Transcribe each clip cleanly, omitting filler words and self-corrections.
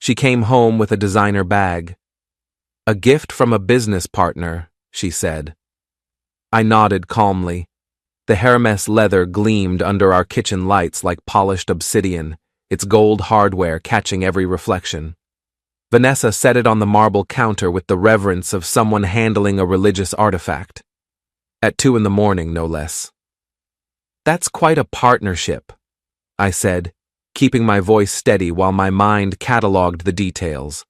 She came home with a designer bag. "A gift from a business partner," she said. I nodded calmly. The Hermes leather gleamed under our kitchen lights like polished obsidian, its gold hardware catching every reflection. Vanessa set it on the marble counter with the reverence of someone handling a religious artifact. At 2 a.m, no less. "That's quite a partnership," I said, keeping my voice steady while my mind catalogued the details.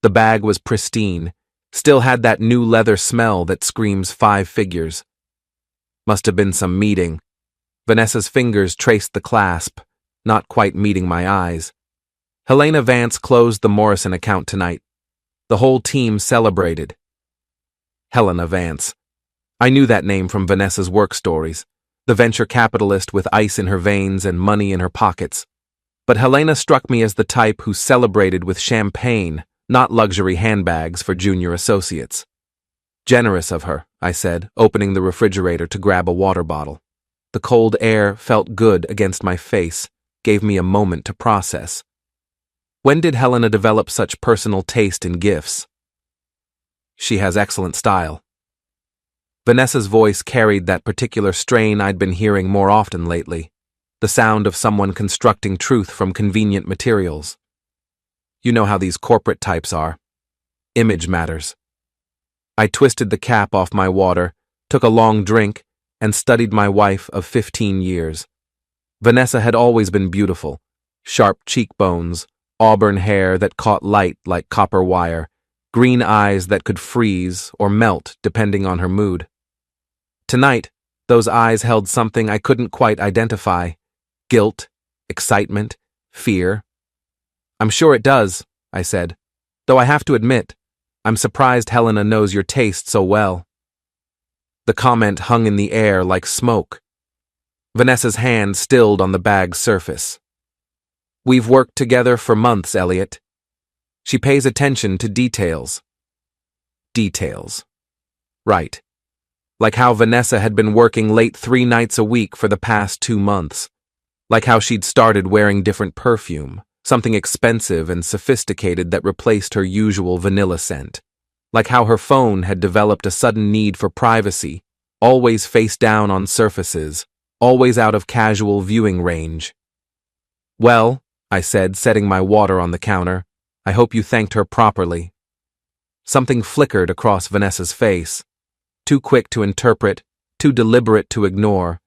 The bag was pristine, still had that new leather smell that screams 5 figures. Must have been some meeting. Vanessa's fingers traced the clasp, not quite meeting my eyes. Helena Vance closed the Morrison account tonight. The whole team celebrated. Helena Vance. I knew that name from Vanessa's work stories, the venture capitalist with ice in her veins and money in her pockets. But Helena struck me as the type who celebrated with champagne, not luxury handbags for junior associates. "Generous of her," I said, opening the refrigerator to grab a water bottle. The cold air felt good against my face, gave me a moment to process. When did Helena develop such personal taste in gifts? She has excellent style. Vanessa's voice carried that particular strain I'd been hearing more often lately, the sound of someone constructing truth from convenient materials. You know how these corporate types are. Image matters. I twisted the cap off my water, took a long drink, and studied my wife of 15 years. Vanessa had always been beautiful, sharp cheekbones, auburn hair that caught light like copper wire, green eyes that could freeze or melt depending on her mood. Tonight, those eyes held something I couldn't quite identify. Guilt, excitement, fear. "I'm sure it does," I said, "though I have to admit, I'm surprised Helena knows your taste so well." The comment hung in the air like smoke. Vanessa's hand stilled on the bag's surface. "We've worked together for months, Elliot." She pays attention to details. Details. Right. Like how Vanessa had been working late 3 nights a week for the past 2 months. Like how she'd started wearing different perfume, something expensive and sophisticated that replaced her usual vanilla scent. Like how her phone had developed a sudden need for privacy, always face down on surfaces, always out of casual viewing range. "Well," I said, setting my water on the counter, "I hope you thanked her properly." Something flickered across Vanessa's face. Too quick to interpret, too deliberate to ignore.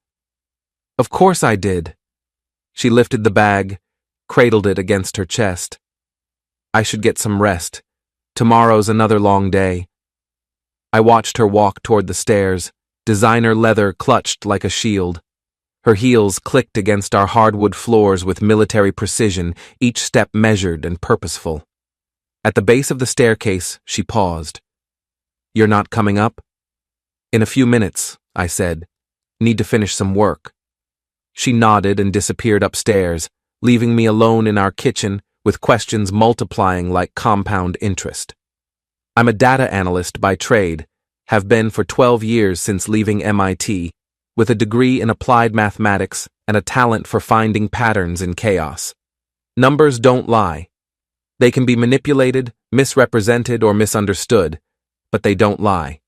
"Of course I did." She lifted the bag, cradled it against her chest. "I should get some rest. Tomorrow's another long day." I watched her walk toward the stairs, designer leather clutched like a shield. Her heels clicked against our hardwood floors with military precision, each step measured and purposeful. At the base of the staircase, she paused. "You're not coming up?" "In a few minutes," I said. "Need to finish some work." She nodded and disappeared upstairs, leaving me alone in our kitchen with questions multiplying like compound interest. I'm a data analyst by trade, have been for 12 years since leaving MIT, with a degree in applied mathematics and a talent for finding patterns in chaos. Numbers don't lie. They can be manipulated, misrepresented, or misunderstood, but they don't lie.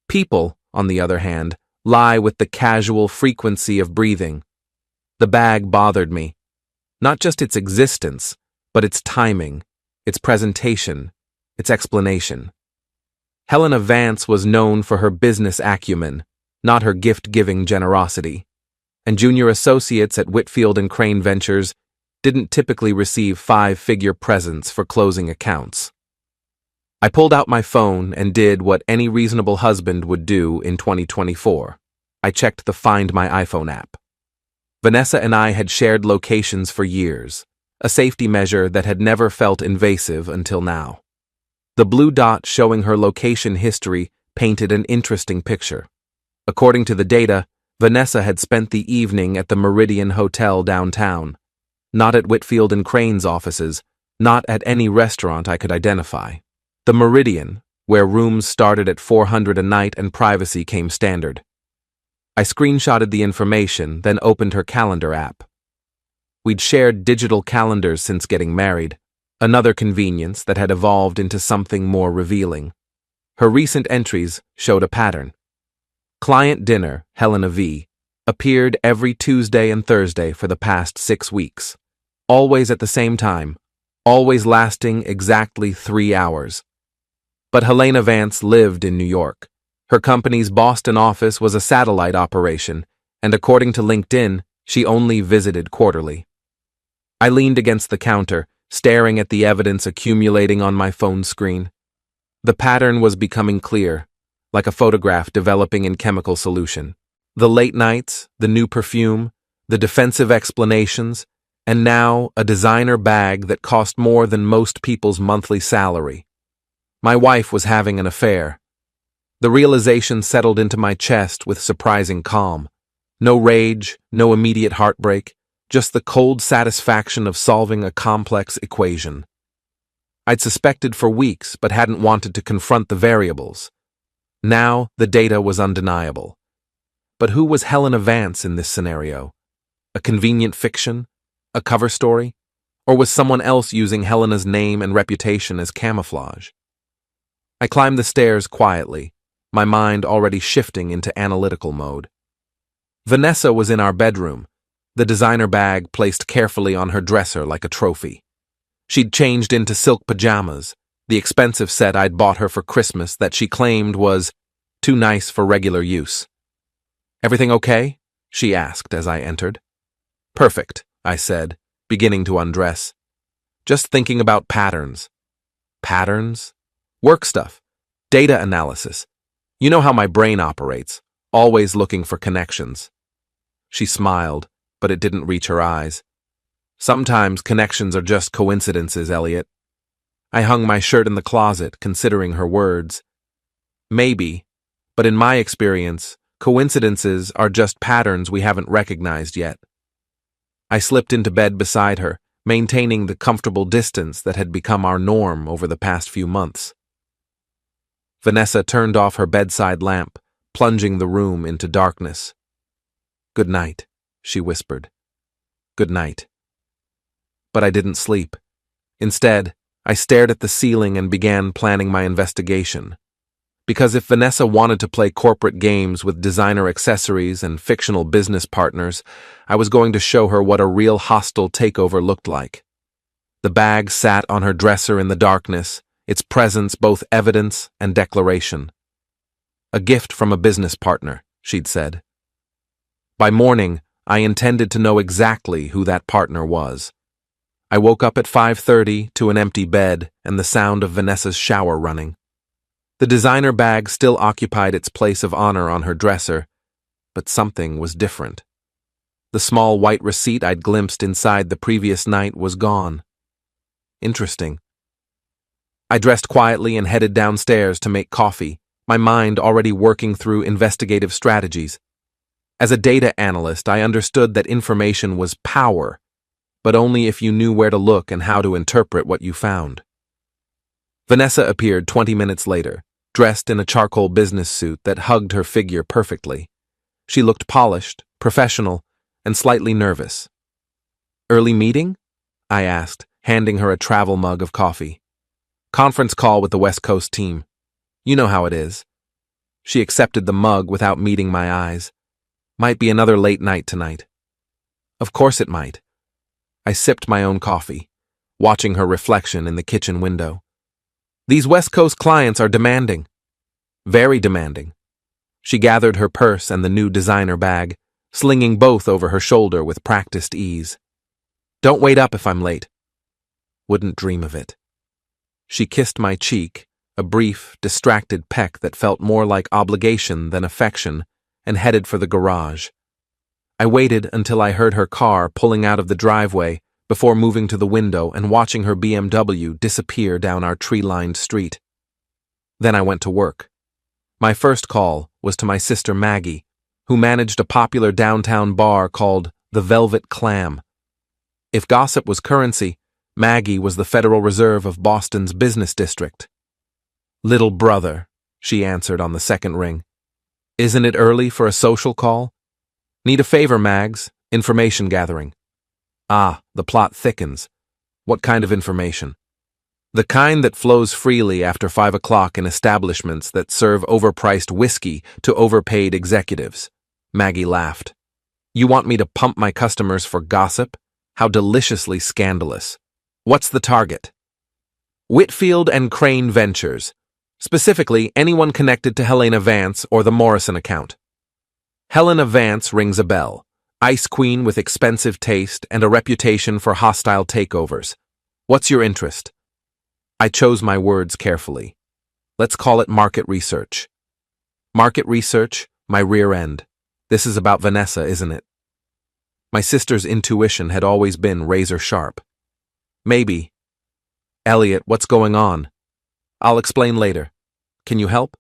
People, on the other hand, lie with the casual frequency of breathing. The bag bothered me. Not just its existence, but its timing, its presentation, its explanation. Helena Vance was known for her business acumen, not her gift-giving generosity. And junior associates at Whitfield and Crane Ventures didn't typically receive 5-figure presents for closing accounts. I pulled out my phone and did what any reasonable husband would do in 2024. I checked the Find My iPhone app. Vanessa and I had shared locations for years, a safety measure that had never felt invasive until now. The blue dot showing her location history painted an interesting picture. According to the data, Vanessa had spent the evening at the Meridian Hotel downtown, not at Whitfield and Crane's offices, not at any restaurant I could identify. The Meridian, where rooms started at $400 a night and privacy came standard. I screenshotted the information, then opened her calendar app. We'd shared digital calendars since getting married. Another convenience that had evolved into something more revealing. Her recent entries showed a pattern. Client dinner, Helena V., appeared every Tuesday and Thursday for the past 6 weeks. Always at the same time, always lasting exactly 3 hours. But Helena Vance lived in New York. Her company's Boston office was a satellite operation, and according to LinkedIn, she only visited quarterly. I leaned against the counter, staring at the evidence accumulating on my phone screen. The pattern was becoming clear, like a photograph developing in chemical solution. The late nights, the new perfume, the defensive explanations, and now a designer bag that cost more than most people's monthly salary. My wife was having an affair. The realization settled into my chest with surprising calm. No rage, no immediate heartbreak, just the cold satisfaction of solving a complex equation. I'd suspected for weeks but hadn't wanted to confront the variables. Now the data was undeniable. But who was Helena Vance in this scenario? A convenient fiction? A cover story? Or was someone else using Helena's name and reputation as camouflage? I climbed the stairs quietly, my mind already shifting into analytical mode. Vanessa was in our bedroom, the designer bag placed carefully on her dresser like a trophy. She'd changed into silk pajamas, the expensive set I'd bought her for Christmas that she claimed was too nice for regular use. "Everything okay?" she asked as I entered. "Perfect," I said, beginning to undress. "Just thinking about patterns." "Patterns?" "Work stuff. Data analysis. You know how my brain operates, always looking for connections." She smiled, but it didn't reach her eyes. "Sometimes connections are just coincidences, Elliot." I hung my shirt in the closet, considering her words. Maybe, but in my experience, coincidences are just patterns we haven't recognized yet. I slipped into bed beside her, maintaining the comfortable distance that had become our norm over the past few months. Vanessa turned off her bedside lamp, plunging the room into darkness. "Good night," she whispered. "Good night." But I didn't sleep. Instead, I stared at the ceiling and began planning my investigation. Because if Vanessa wanted to play corporate games with designer accessories and fictional business partners, I was going to show her what a real hostile takeover looked like. The bag sat on her dresser in the darkness, its presence both evidence and declaration. "A gift from a business partner," she'd said. By morning, I intended to know exactly who that partner was. I woke up at 5:30 to an empty bed and the sound of Vanessa's shower running. The designer bag still occupied its place of honor on her dresser, but something was different. The small white receipt I'd glimpsed inside the previous night was gone. Interesting. I dressed quietly and headed downstairs to make coffee, my mind already working through investigative strategies. As a data analyst, I understood that information was power, but only if you knew where to look and how to interpret what you found. Vanessa appeared 20 minutes later, dressed in a charcoal business suit that hugged her figure perfectly. She looked polished, professional, and slightly nervous. "Early meeting?" I asked, handing her a travel mug of coffee. "Conference call with the West Coast team. You know how it is." She accepted the mug without meeting my eyes. "Might be another late night tonight." "Of course it might." I sipped my own coffee, watching her reflection in the kitchen window. "These West Coast clients are demanding." "Very demanding." She gathered her purse and the new designer bag, slinging both over her shoulder with practiced ease. "Don't wait up if I'm late." "Wouldn't dream of it." She kissed my cheek, a brief, distracted peck that felt more like obligation than affection, and headed for the garage. I waited until I heard her car pulling out of the driveway before moving to the window and watching her BMW disappear down our tree-lined street. Then I went to work. My first call was to my sister Maggie, who managed a popular downtown bar called the Velvet Clam. If gossip was currency, Maggie was the Federal Reserve of Boston's business district. "Little brother," she answered on the second ring. "Isn't it early for a social call?" "Need a favor, Mags. Information gathering." Ah, the plot thickens. What kind of information? The kind that flows freely after 5 o'clock in establishments that serve overpriced whiskey to overpaid executives. Maggie laughed. You want me to pump my customers for gossip? How deliciously scandalous. What's the target? Whitfield and Crane Ventures. Specifically, anyone connected to Helena Vance or the Morrison account. Helena Vance rings a bell. Ice queen with expensive taste and a reputation for hostile takeovers. What's your interest? I chose my words carefully. Let's call it market research. Market research, my rear end. This is about Vanessa, isn't it? My sister's intuition had always been razor sharp. Maybe. Elliot, what's going on? I'll explain later. Can you help?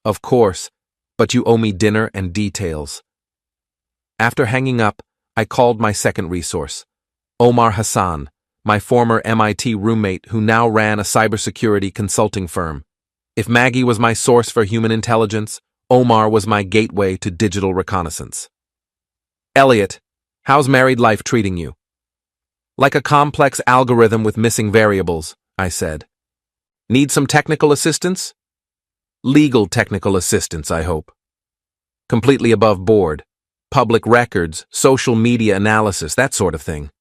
Of course, but you owe me dinner and details. After hanging up, I called my second resource, Omar Hassan, my former MIT roommate who now ran a cybersecurity consulting firm. If Maggie was my source for human intelligence, Omar was my gateway to digital reconnaissance. Elliot, how's married life treating you? Like a complex algorithm with missing variables, I said. Need some technical assistance? Legal technical assistance, I hope. Completely above board. Public records, social media analysis, that sort of thing.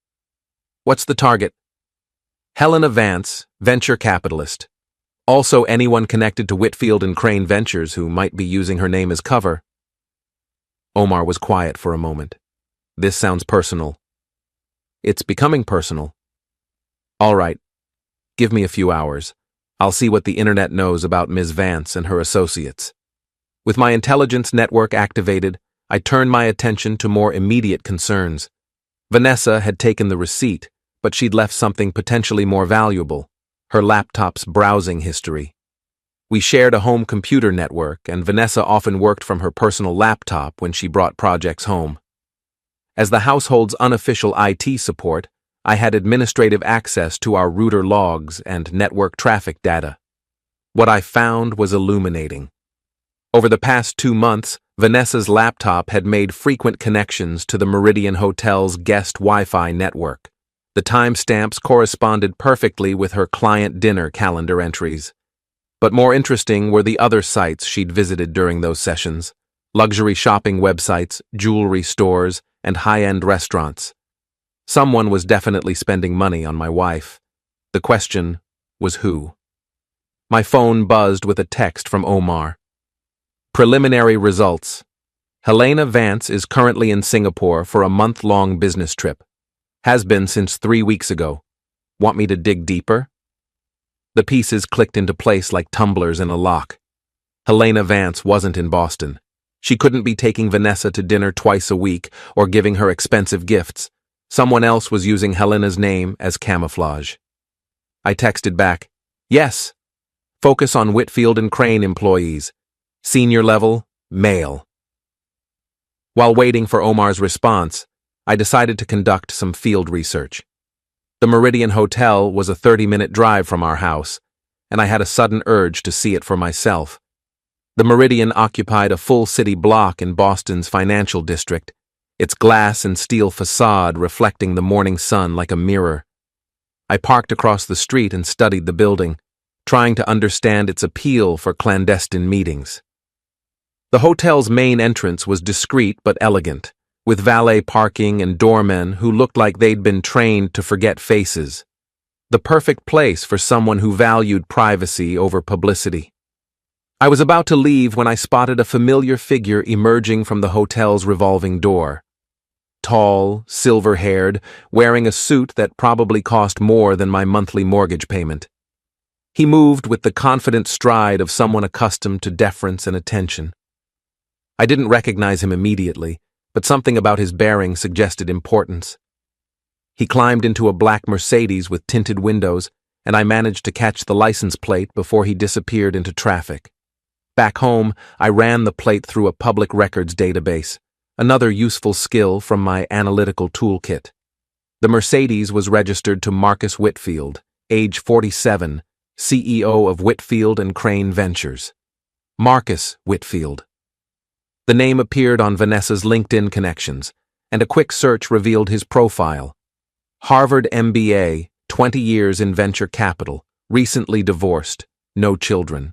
What's the target? Helena Vance, venture capitalist. Also anyone connected to Whitfield and Crane Ventures who might be using her name as cover. Omar was quiet for a moment. This sounds personal. It's becoming personal. All right. Give me a few hours. I'll see what the internet knows about Ms. Vance and her associates. With my intelligence network activated, I turned my attention to more immediate concerns. Vanessa had taken the receipt, but she'd left something potentially more valuable, her laptop's browsing history. We shared a home computer network, and Vanessa often worked from her personal laptop when she brought projects home. As the household's unofficial IT support, I had administrative access to our router logs and network traffic data. What I found was illuminating. Over the past 2 months, Vanessa's laptop had made frequent connections to the Meridian Hotel's guest Wi-Fi network. The timestamps corresponded perfectly with her client dinner calendar entries. But more interesting were the other sites she'd visited during those sessions: luxury shopping websites, jewelry stores, and high-end restaurants. Someone was definitely spending money on my wife. The question was who. My phone buzzed with a text from Omar. Preliminary results. Helena Vance is currently in Singapore for a month-long business trip. Has been since 3 weeks ago. Want me to dig deeper? The pieces clicked into place like tumblers in a lock. Helena Vance wasn't in Boston. She couldn't be taking Vanessa to dinner twice a week or giving her expensive gifts. Someone else was using Helena's name as camouflage. I texted back, yes. Focus on Whitfield and Crane employees. Senior level, male. While waiting for Omar's response, I decided to conduct some field research. The Meridian Hotel was a 30-minute drive from our house, and I had a sudden urge to see it for myself. The Meridian occupied a full city block in Boston's financial district, its glass and steel facade reflecting the morning sun like a mirror. I parked across the street and studied the building, trying to understand its appeal for clandestine meetings. The hotel's main entrance was discreet but elegant, with valet parking and doormen who looked like they'd been trained to forget faces. The perfect place for someone who valued privacy over publicity. I was about to leave when I spotted a familiar figure emerging from the hotel's revolving door. Tall, silver-haired, wearing a suit that probably cost more than my monthly mortgage payment. He moved with the confident stride of someone accustomed to deference and attention. I didn't recognize him immediately, but something about his bearing suggested importance. He climbed into a black Mercedes with tinted windows, and I managed to catch the license plate before he disappeared into traffic. Back home, I ran the plate through a public records database, another useful skill from my analytical toolkit. The Mercedes was registered to Marcus Whitfield, age 47, CEO of Whitfield and Crane Ventures. Marcus Whitfield. The name appeared on Vanessa's LinkedIn connections, and a quick search revealed his profile. Harvard MBA, 20 years in venture capital, recently divorced, no children.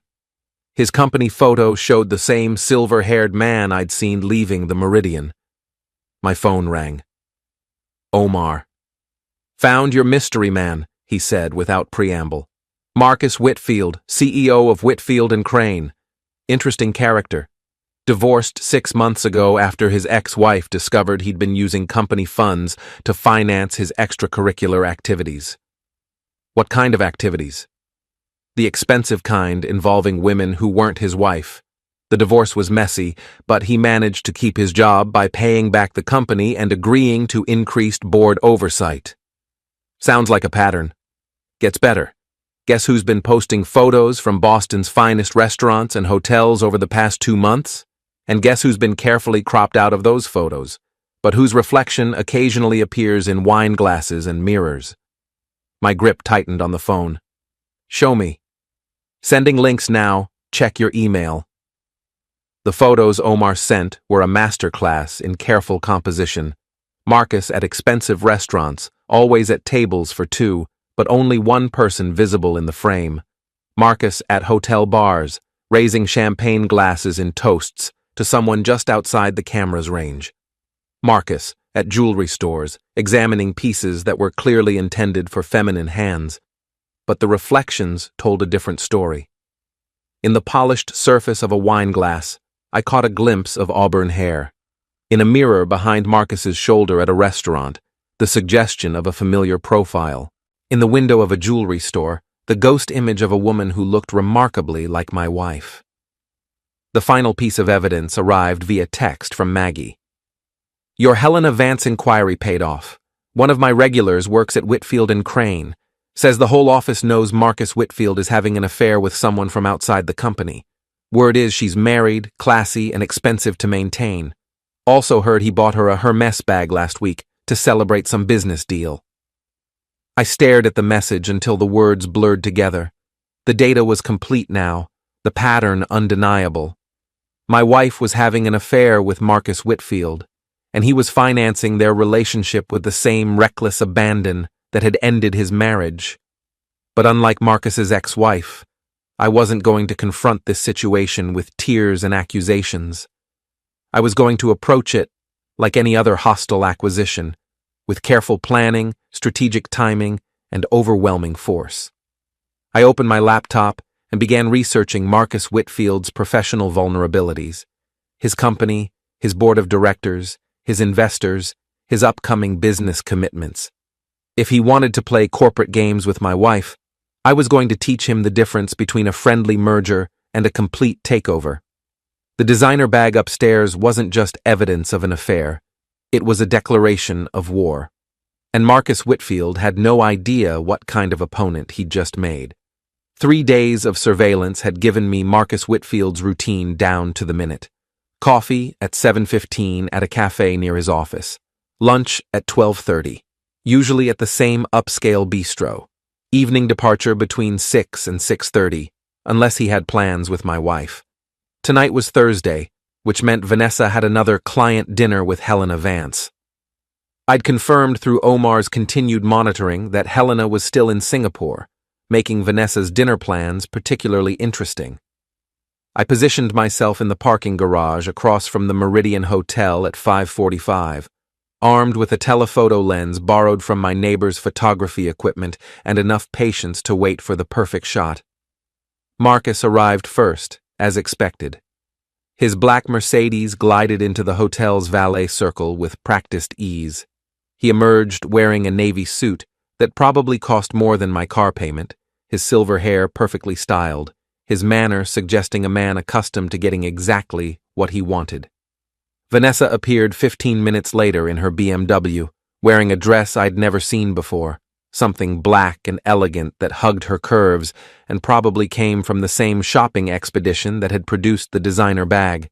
His company photo showed the same silver-haired man I'd seen leaving the Meridian. My phone rang. Omar. "Found your mystery man," he said without preamble. "Marcus Whitfield, CEO of Whitfield and Crane. Interesting character. Divorced 6 months ago after his ex-wife discovered he'd been using company funds to finance his extracurricular activities." "What kind of activities?" "The expensive kind involving women who weren't his wife. The divorce was messy, but he managed to keep his job by paying back the company and agreeing to increased board oversight." "Sounds like a pattern. Gets better. Guess who's been posting photos from Boston's finest restaurants and hotels over the past 2 months? And guess who's been carefully cropped out of those photos, but whose reflection occasionally appears in wine glasses and mirrors?" My grip tightened on the phone. "Show me." "Sending links now. Check your email." The photos Omar sent were a masterclass in careful composition. Marcus at expensive restaurants, always at tables for 2, but only 1 person visible in the frame. Marcus at hotel bars, raising champagne glasses in toasts to someone just outside the camera's range. Marcus at jewelry stores, examining pieces that were clearly intended for feminine hands. But the reflections told a different story. In the polished surface of a wine glass, I caught a glimpse of auburn hair. In a mirror behind Marcus's shoulder at a restaurant, the suggestion of a familiar profile. In the window of a jewelry store, the ghost image of a woman who looked remarkably like my wife. The final piece of evidence arrived via text from Maggie. "Your Helena Vance inquiry paid off. One of my regulars works at Whitfield and Crane. Says the whole office knows Marcus Whitfield is having an affair with someone from outside the company. Word is she's married, classy, and expensive to maintain. Also heard he bought her a Hermes bag last week to celebrate some business deal." I stared at the message until the words blurred together. The data was complete now, the pattern undeniable. My wife was having an affair with Marcus Whitfield, and he was financing their relationship with the same reckless abandon that had ended his marriage. But unlike Marcus's ex-wife, I wasn't going to confront this situation with tears and accusations. I was going to approach it like any other hostile acquisition, with careful planning, strategic timing, and overwhelming force. I opened my laptop and began researching Marcus Whitfield's professional vulnerabilities, his company, his board of directors, his investors, his upcoming business commitments. If he wanted to play corporate games with my wife, I was going to teach him the difference between a friendly merger and a complete takeover. The designer bag upstairs wasn't just evidence of an affair, it was a declaration of war. And Marcus Whitfield had no idea what kind of opponent he'd just made. 3 days of surveillance had given me Marcus Whitfield's routine down to the minute. Coffee at 7:15 at a cafe near his office. Lunch at 12:30, usually at the same upscale bistro. Evening departure between 6 and 6:30, unless he had plans with my wife. Tonight was Thursday, which meant Vanessa had another client dinner with Helena Vance. I'd confirmed through Omar's continued monitoring that Helena was still in Singapore, making Vanessa's dinner plans particularly interesting. I positioned myself in the parking garage across from the Meridian Hotel at 5:45, armed with a telephoto lens borrowed from my neighbor's photography equipment and enough patience to wait for the perfect shot. Marcus arrived first, as expected. His black Mercedes glided into the hotel's valet circle with practiced ease. He emerged wearing a navy suit that probably cost more than my car payment, his silver hair perfectly styled, his manner suggesting a man accustomed to getting exactly what he wanted. Vanessa appeared 15 minutes later in her BMW, wearing a dress I'd never seen before, something black and elegant that hugged her curves and probably came from the same shopping expedition that had produced the designer bag.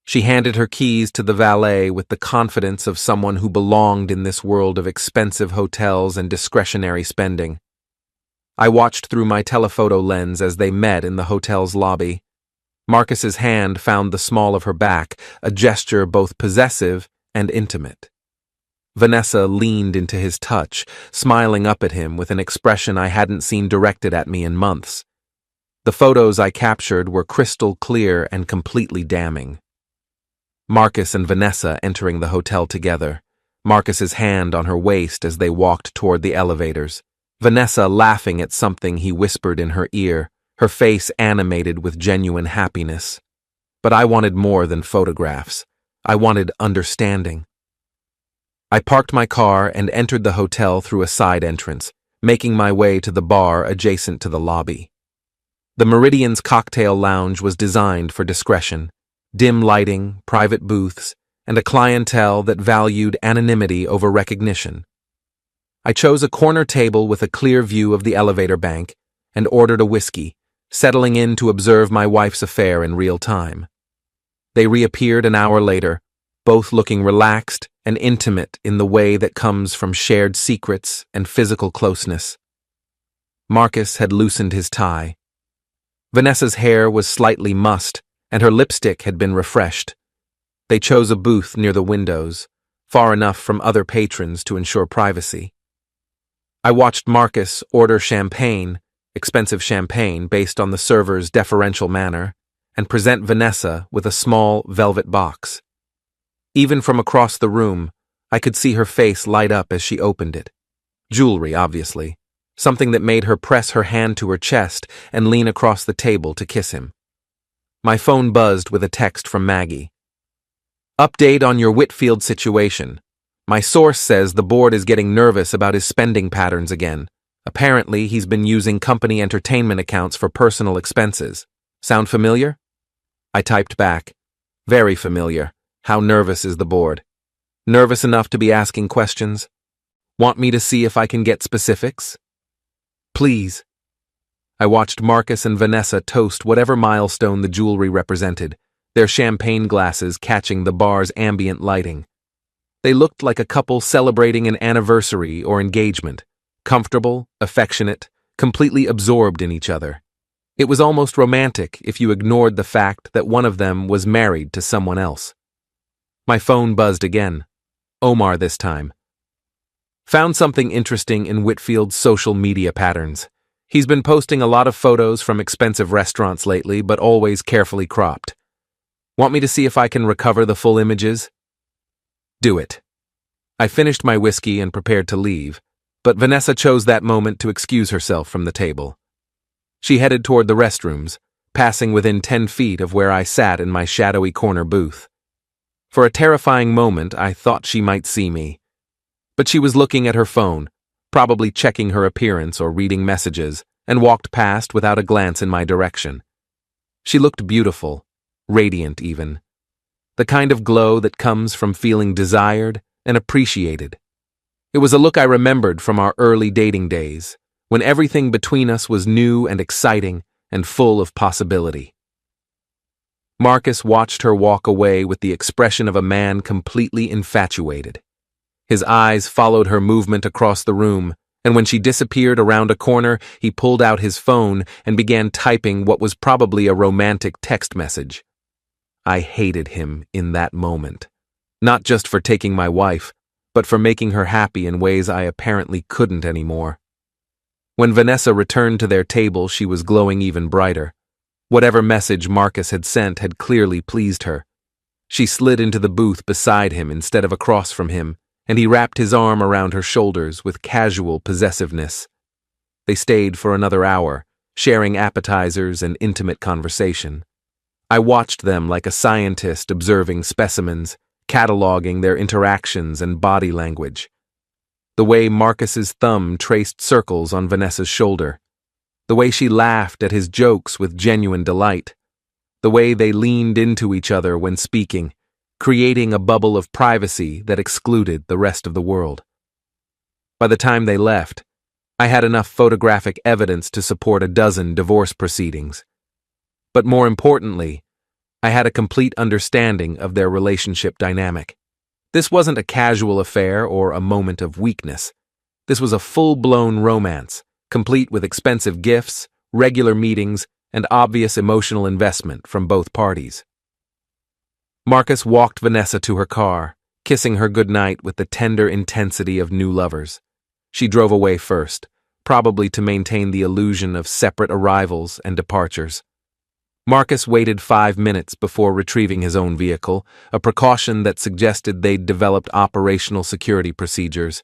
She handed her keys to the valet with the confidence of someone who belonged in this world of expensive hotels and discretionary spending. I watched through my telephoto lens as they met in the hotel's lobby. Marcus's hand found the small of her back, a gesture both possessive and intimate. Vanessa leaned into his touch, smiling up at him with an expression I hadn't seen directed at me in months. The photos I captured were crystal clear and completely damning. Marcus and Vanessa entering the hotel together, Marcus's hand on her waist as they walked toward the elevators, Vanessa laughing at something he whispered in her ear, her face animated with genuine happiness. But I wanted more than photographs. I wanted understanding. I parked my car and entered the hotel through a side entrance, making my way to the bar adjacent to the lobby. The Meridian's cocktail lounge was designed for discretion, dim lighting, private booths, and a clientele that valued anonymity over recognition. I chose a corner table with a clear view of the elevator bank and ordered a whiskey, settling in to observe my wife's affair in real time. They reappeared an hour later, both looking relaxed and intimate in the way that comes from shared secrets and physical closeness. Marcus had loosened his tie. Vanessa's hair was slightly mussed, and her lipstick had been refreshed. They chose a booth near the windows, far enough from other patrons to ensure privacy. I watched Marcus order champagne, expensive champagne based on the server's deferential manner, and present Vanessa with a small velvet box. Even from across the room, I could see her face light up as she opened it. Jewelry, obviously, something that made her press her hand to her chest and lean across the table to kiss him. My phone buzzed with a text from Maggie. Update on your Whitfield situation. My source says the board is getting nervous about his spending patterns again. Apparently, he's been using company entertainment accounts for personal expenses. Sound familiar? I typed back. Very familiar. How nervous is the board? Nervous enough to be asking questions? Want me to see if I can get specifics? Please. I watched Marcus and Vanessa toast whatever milestone the jewelry represented, their champagne glasses catching the bar's ambient lighting. They looked like a couple celebrating an anniversary or engagement, comfortable, affectionate, completely absorbed in each other. It was almost romantic if you ignored the fact that one of them was married to someone else. My phone buzzed again. Omar this time. Found something interesting in Whitfield's social media patterns. He's been posting a lot of photos from expensive restaurants lately, but always carefully cropped. Want me to see if I can recover the full images? Do it. I finished my whiskey and prepared to leave, but Vanessa chose that moment to excuse herself from the table. She headed toward the restrooms, passing within 10 feet of where I sat in my shadowy corner booth. For a terrifying moment, I thought she might see me. But she was looking at her phone, probably checking her appearance or reading messages, and walked past without a glance in my direction. She looked beautiful, radiant even. The kind of glow that comes from feeling desired and appreciated. It was a look I remembered from our early dating days, when everything between us was new and exciting and full of possibility. Marcus watched her walk away with the expression of a man completely infatuated. His eyes followed her movement across the room, and when she disappeared around a corner, he pulled out his phone and began typing what was probably a romantic text message. I hated him in that moment, not just for taking my wife, but for making her happy in ways I apparently couldn't anymore. When Vanessa returned to their table, she was glowing even brighter. Whatever message Marcus had sent had clearly pleased her. She slid into the booth beside him instead of across from him, and he wrapped his arm around her shoulders with casual possessiveness. They stayed for another hour, sharing appetizers and intimate conversation. I watched them like a scientist observing specimens, cataloging their interactions and body language. The way Marcus's thumb traced circles on Vanessa's shoulder. The way she laughed at his jokes with genuine delight. The way they leaned into each other when speaking, creating a bubble of privacy that excluded the rest of the world. By the time they left, I had enough photographic evidence to support a dozen divorce proceedings. But more importantly, I had a complete understanding of their relationship dynamic. This wasn't a casual affair or a moment of weakness. This was a full-blown romance, complete with expensive gifts, regular meetings, and obvious emotional investment from both parties. Marcus walked Vanessa to her car, kissing her goodnight with the tender intensity of new lovers. She drove away first, probably to maintain the illusion of separate arrivals and departures. Marcus waited 5 minutes before retrieving his own vehicle, a precaution that suggested they'd developed operational security procedures.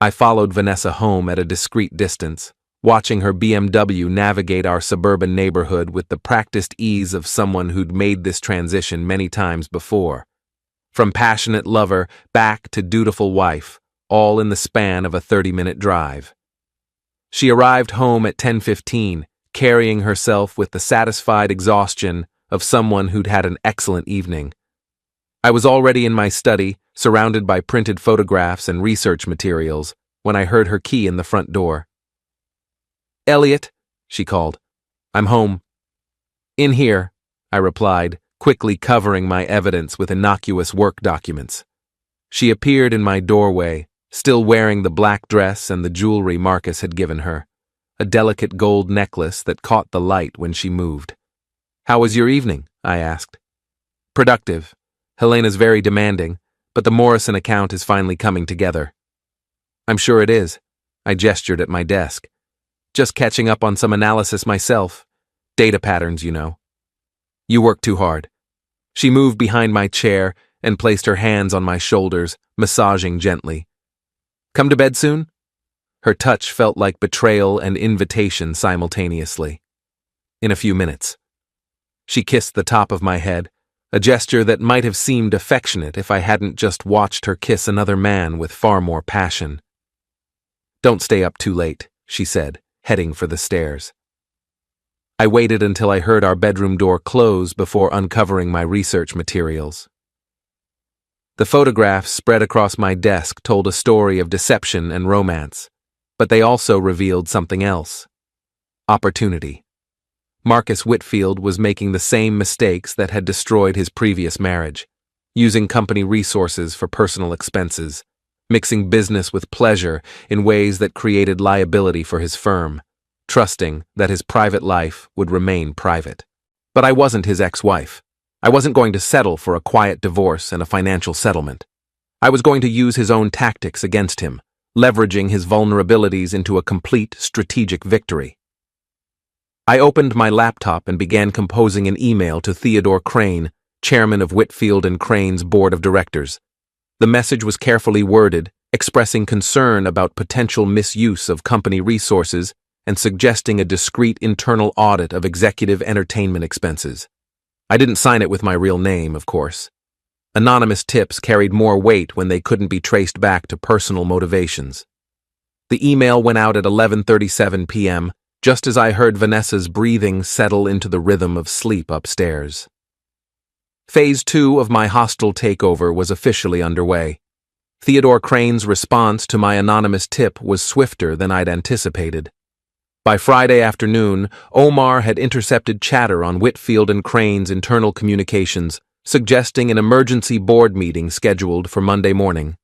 I followed Vanessa home at a discreet distance, watching her BMW navigate our suburban neighborhood with the practiced ease of someone who'd made this transition many times before. From passionate lover back to dutiful wife, all in the span of a 30-minute drive. She arrived home at 10:15, carrying herself with the satisfied exhaustion of someone who'd had an excellent evening. I was already in my study, surrounded by printed photographs and research materials, when I heard her key in the front door. "Elliot," she called. "I'm home." "In here," I replied, quickly covering my evidence with innocuous work documents. She appeared in my doorway, still wearing the black dress and the jewelry Marcus had given her, a delicate gold necklace that caught the light when she moved. "How was your evening?" I asked. "Productive. Helena's very demanding, but the Morrison account is finally coming together." "I'm sure it is." I gestured at my desk. "Just catching up on some analysis myself. Data patterns, you know." "You work too hard." She moved behind my chair and placed her hands on my shoulders, massaging gently. "Come to bed soon?" Her touch felt like betrayal and invitation simultaneously. "In a few minutes." She kissed the top of my head, a gesture that might have seemed affectionate if I hadn't just watched her kiss another man with far more passion. "Don't stay up too late," she said, heading for the stairs. I waited until I heard our bedroom door close before uncovering my research materials. The photographs spread across my desk told a story of deception and romance, but they also revealed something else. Opportunity. Marcus Whitfield was making the same mistakes that had destroyed his previous marriage, using company resources for personal expenses, mixing business with pleasure in ways that created liability for his firm, trusting that his private life would remain private. But I wasn't his ex-wife. I wasn't going to settle for a quiet divorce and a financial settlement. I was going to use his own tactics against him, leveraging his vulnerabilities into a complete strategic victory. I opened my laptop and began composing an email to Theodore Crane, chairman of Whitfield and Crane's board of directors. The message was carefully worded, expressing concern about potential misuse of company resources and suggesting a discreet internal audit of executive entertainment expenses. I didn't sign it with my real name, of course. Anonymous tips carried more weight when they couldn't be traced back to personal motivations. The email went out at 11:37 p.m., just as I heard Vanessa's breathing settle into the rhythm of sleep upstairs. Phase 2 of my hostile takeover was officially underway. Theodore Crane's response to my anonymous tip was swifter than I'd anticipated. By Friday afternoon, Omar had intercepted chatter on Whitfield and Crane's internal communications, suggesting an emergency board meeting scheduled for Monday morning.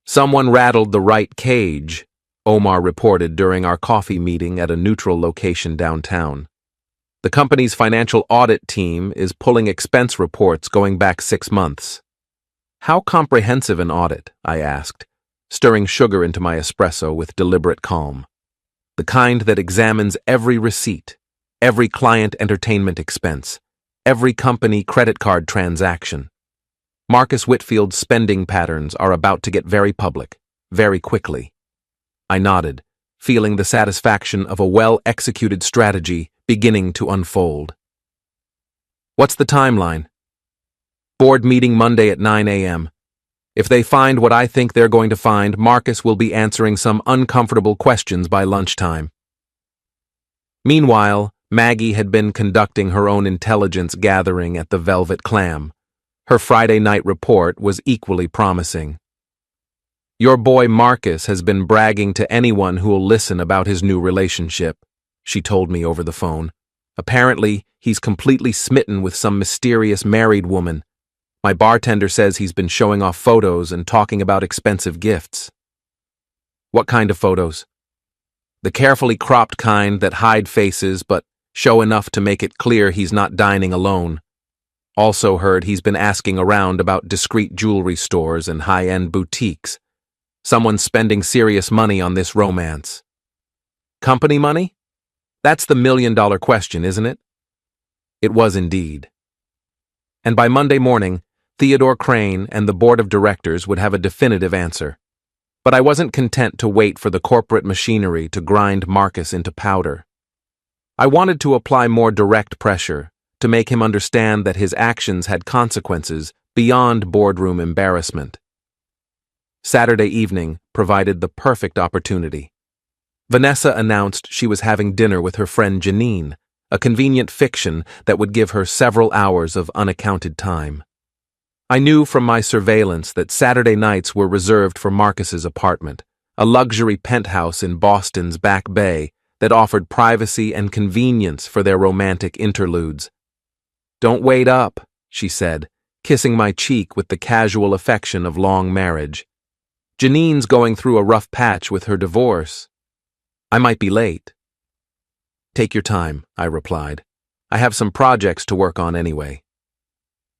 "Someone rattled the right cage," Omar reported during our coffee meeting at a neutral location downtown. "The company's financial audit team is pulling expense reports going back 6 months." "How comprehensive an audit?" I asked, stirring sugar into my espresso with deliberate calm. "The kind that examines every receipt, every client entertainment expense, every company credit card transaction. Marcus Whitfield's spending patterns are about to get very public, very quickly." I nodded, feeling the satisfaction of a well-executed strategy beginning to unfold. "What's the timeline?" "Board meeting Monday at 9 a.m. If they find what I think they're going to find, Marcus will be answering some uncomfortable questions by lunchtime." Meanwhile, Maggie had been conducting her own intelligence gathering at the Velvet Clam. Her Friday night report was equally promising. "Your boy Marcus has been bragging to anyone who'll listen about his new relationship," she told me over the phone. "Apparently, he's completely smitten with some mysterious married woman. My bartender says he's been showing off photos and talking about expensive gifts." "What kind of photos?" "The carefully cropped kind that hide faces but show enough to make it clear he's not dining alone." Also heard he's been asking around about discreet jewelry stores and high-end boutiques. Someone's spending serious money on this romance. Company money? That's the million-dollar question, isn't it? It was indeed. And by Monday morning, Theodore Crane and the board of directors would have a definitive answer. But I wasn't content to wait for the corporate machinery to grind Marcus into powder. I wanted to apply more direct pressure to make him understand that his actions had consequences beyond boardroom embarrassment. Saturday evening provided the perfect opportunity. Vanessa announced she was having dinner with her friend Janine, a convenient fiction that would give her several hours of unaccounted time. I knew from my surveillance that Saturday nights were reserved for Marcus's apartment, a luxury penthouse in Boston's Back Bay that offered privacy and convenience for their romantic interludes. "Don't wait up," she said, kissing my cheek with the casual affection of long marriage. "Janine's going through a rough patch with her divorce. I might be late." "Take your time," I replied. "I have some projects to work on anyway."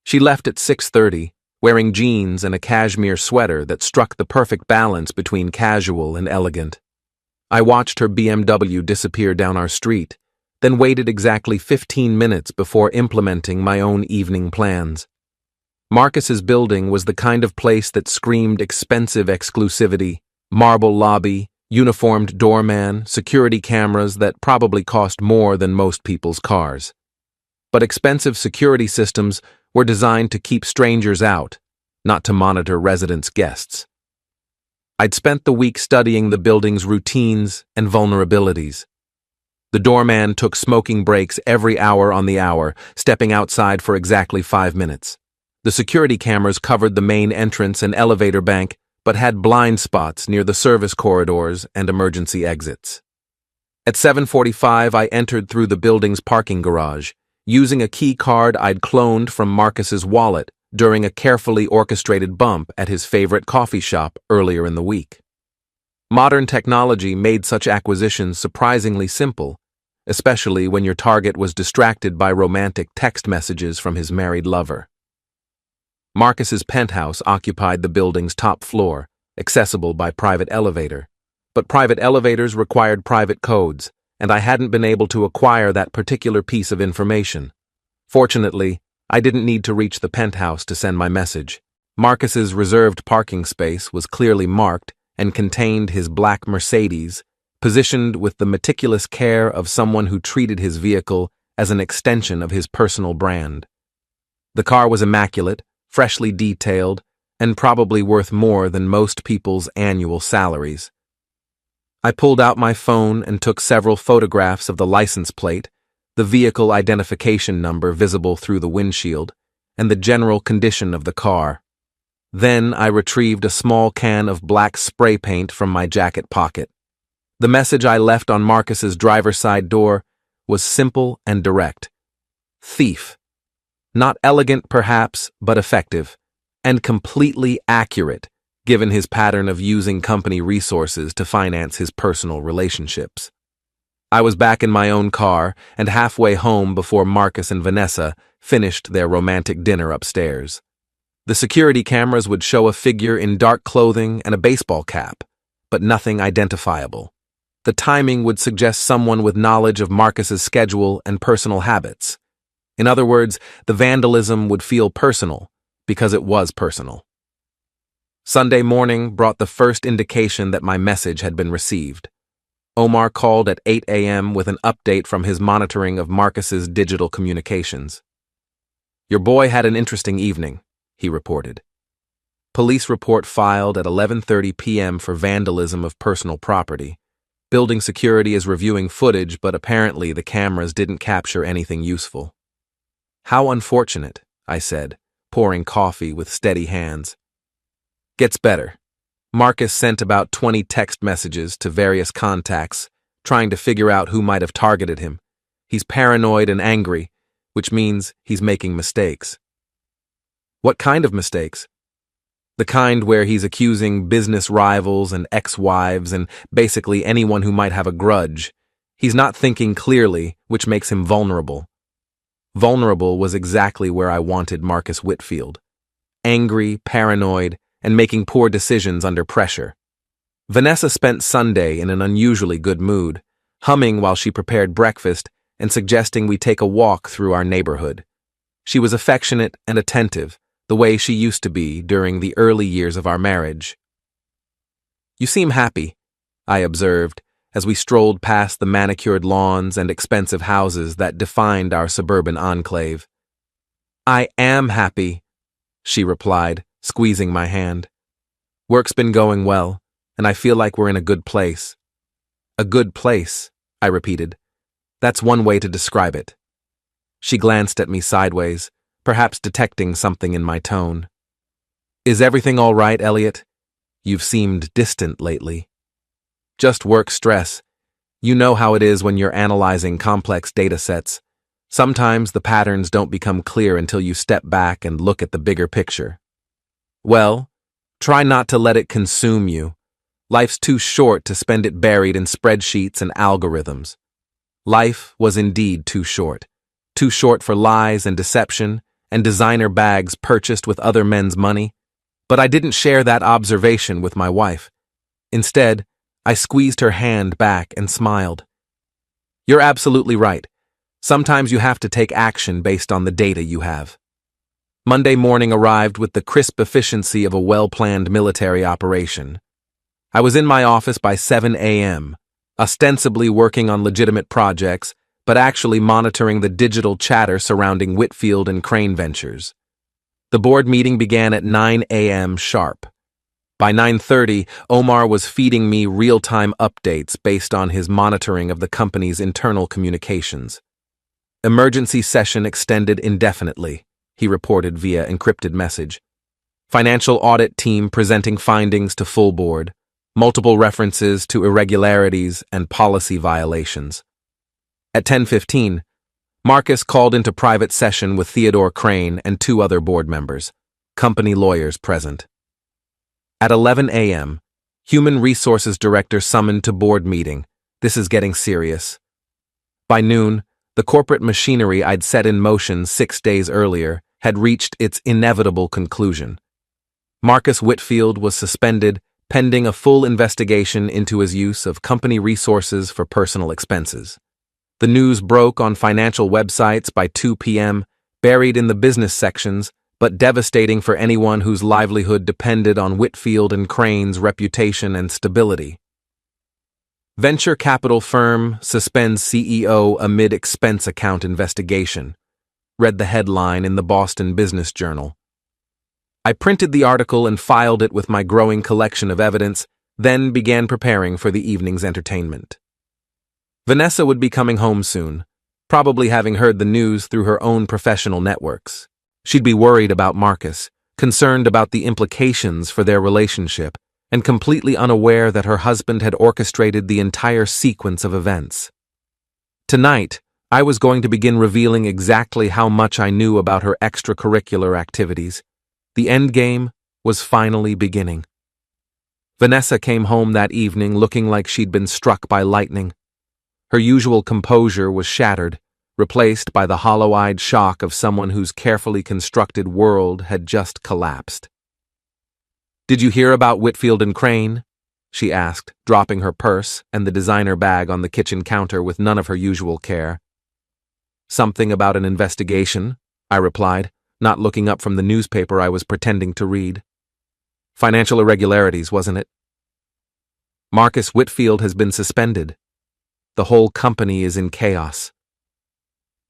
She left at 6:30, wearing jeans and a cashmere sweater that struck the perfect balance between casual and elegant. I watched her BMW disappear down our street, then waited exactly 15 minutes before implementing my own evening plans. Marcus's building was the kind of place that screamed expensive exclusivity, marble lobby, uniformed doorman, security cameras that probably cost more than most people's cars. But expensive security systems were designed to keep strangers out, not to monitor residents' guests. I'd spent the week studying the building's routines and vulnerabilities. The doorman took smoking breaks every hour on the hour, stepping outside for exactly 5 minutes. The security cameras covered the main entrance and elevator bank, but had blind spots near the service corridors and emergency exits. At 7:45, I entered through the building's parking garage, using a key card I'd cloned from Marcus's wallet during a carefully orchestrated bump at his favorite coffee shop earlier in the week. Modern technology made such acquisitions surprisingly simple, especially when your target was distracted by romantic text messages from his married lover. Marcus's penthouse occupied the building's top floor, accessible by private elevator, but private elevators required private codes, and I hadn't been able to acquire that particular piece of information. Fortunately, I didn't need to reach the penthouse to send my message. Marcus's reserved parking space was clearly marked and contained his black Mercedes, positioned with the meticulous care of someone who treated his vehicle as an extension of his personal brand. The car was immaculate, freshly detailed, and probably worth more than most people's annual salaries. I pulled out my phone and took several photographs of the license plate, the vehicle identification number visible through the windshield, and the general condition of the car. Then I retrieved a small can of black spray paint from my jacket pocket. The message I left on Marcus's driver's side door was simple and direct. Thief. Not elegant, perhaps, but effective, and completely accurate, given his pattern of using company resources to finance his personal relationships. I was back in my own car and halfway home before Marcus and Vanessa finished their romantic dinner upstairs. The security cameras would show a figure in dark clothing and a baseball cap, but nothing identifiable. The timing would suggest someone with knowledge of Marcus's schedule and personal habits. In other words, the vandalism would feel personal, because it was personal. Sunday morning brought the first indication that my message had been received. Omar called at 8 a.m. with an update from his monitoring of Marcus's digital communications. "Your boy had an interesting evening," he reported. Police report filed at 11:30 p.m. for vandalism of personal property. Building security is reviewing footage, but apparently the cameras didn't capture anything useful. "How unfortunate," I said, pouring coffee with steady hands. "Gets better." Marcus sent about 20 text messages to various contacts, trying to figure out who might have targeted him. He's paranoid and angry, which means he's making mistakes. "What kind of mistakes?" "The kind where he's accusing business rivals and ex-wives and basically anyone who might have a grudge. He's not thinking clearly, which makes him vulnerable." Vulnerable was exactly where I wanted Marcus Whitfield. Angry, paranoid, and making poor decisions under pressure. Vanessa spent Sunday in an unusually good mood, humming while she prepared breakfast and suggesting we take a walk through our neighborhood. She was affectionate and attentive, the way she used to be during the early years of our marriage. "You seem happy," I observed, as we strolled past the manicured lawns and expensive houses that defined our suburban enclave. "I am happy," she replied, squeezing my hand. "Work's been going well, and I feel like we're in a good place." "A good place," I repeated. "That's one way to describe it." She glanced at me sideways, perhaps detecting something in my tone. "Is everything all right, Elliot? You've seemed distant lately." "Just work stress. You know how it is when you're analyzing complex data sets. Sometimes the patterns don't become clear until you step back and look at the bigger picture." "Well, try not to let it consume you. Life's too short to spend it buried in spreadsheets and algorithms." Life was indeed too short for lies and deception and designer bags purchased with other men's money. But I didn't share that observation with my wife. Instead, I squeezed her hand back and smiled. "You're absolutely right. Sometimes you have to take action based on the data you have." Monday morning arrived with the crisp efficiency of a well-planned military operation. I was in my office by 7 a.m., ostensibly working on legitimate projects, but actually monitoring the digital chatter surrounding Whitfield and Crane Ventures. The board meeting began at 9 a.m. sharp. By 9:30, Omar was feeding me real-time updates based on his monitoring of the company's internal communications. "Emergency session extended indefinitely," he reported via encrypted message. "Financial audit team presenting findings to full board. Multiple references to irregularities and policy violations." At 10:15, Marcus called into private session with Theodore Crane and 2 other board members, company lawyers present. At 11 a.m., Human Resources Director summoned to board meeting. "This is getting serious." By noon, the corporate machinery I'd set in motion 6 days earlier had reached its inevitable conclusion. Marcus Whitfield was suspended pending a full investigation into his use of company resources for personal expenses. The news broke on financial websites by 2 p.m., buried in the business sections, but devastating for anyone whose livelihood depended on Whitfield and Crane's reputation and stability. "Venture capital firm suspends CEO amid expense account investigation," read the headline in the Boston Business Journal. I printed the article and filed it with my growing collection of evidence, then began preparing for the evening's entertainment. Vanessa would be coming home soon, probably having heard the news through her own professional networks. She'd be worried about Marcus, concerned about the implications for their relationship, and completely unaware that her husband had orchestrated the entire sequence of events. Tonight, I was going to begin revealing exactly how much I knew about her extracurricular activities. The endgame was finally beginning. Vanessa came home that evening looking like she'd been struck by lightning. Her usual composure was shattered, replaced by the hollow-eyed shock of someone whose carefully constructed world had just collapsed. "Did you hear about Whitfield and Crane?" she asked, dropping her purse and the designer bag on the kitchen counter with none of her usual care. "Something about an investigation," I replied, not looking up from the newspaper I was pretending to read. "Financial irregularities, wasn't it?" "Marcus Whitfield has been suspended. The whole company is in chaos."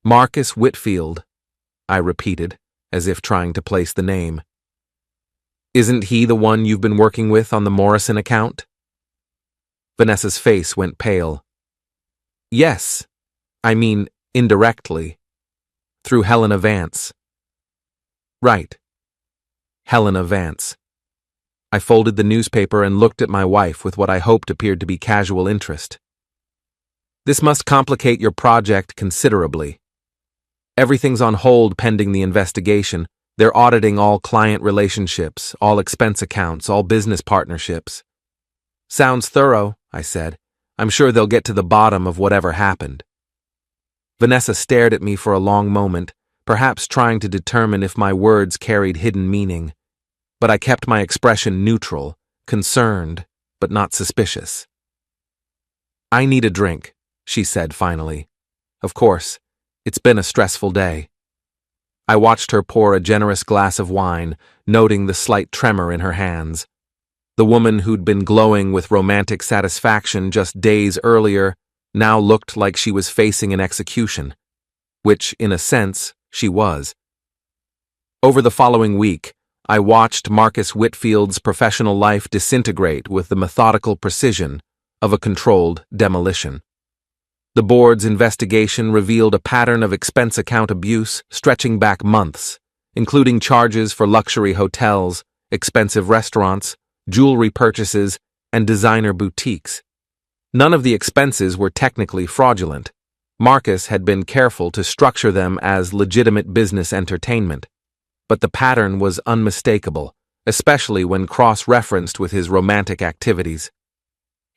"Marcus Whitfield," I repeated, as if trying to place the name. "Isn't he the one you've been working with on the Morrison account?" Vanessa's face went pale. "Yes, I mean indirectly, through Helena Vance." "Right. Helena Vance." I folded the newspaper and looked at my wife with what I hoped appeared to be casual interest. "This must complicate your project considerably. Everything's on hold pending the investigation. They're auditing all client relationships, all expense accounts, all business partnerships." "Sounds thorough," I said. "I'm sure they'll get to the bottom of whatever happened." Vanessa stared at me for a long moment, perhaps trying to determine if my words carried hidden meaning. But I kept my expression neutral, concerned, but not suspicious. "I need a drink," she said finally. "Of course, it's been a stressful day." I watched her pour a generous glass of wine, noting the slight tremor in her hands. The woman who'd been glowing with romantic satisfaction just days earlier now looked like she was facing an execution, which, in a sense, she was. Over the following week, I watched Marcus Whitfield's professional life disintegrate with the methodical precision of a controlled demolition. The board's investigation revealed a pattern of expense account abuse stretching back months, including charges for luxury hotels, expensive restaurants, jewelry purchases, and designer boutiques. None of the expenses were technically fraudulent. Marcus had been careful to structure them as legitimate business entertainment. But the pattern was unmistakable, especially when cross-referenced with his romantic activities.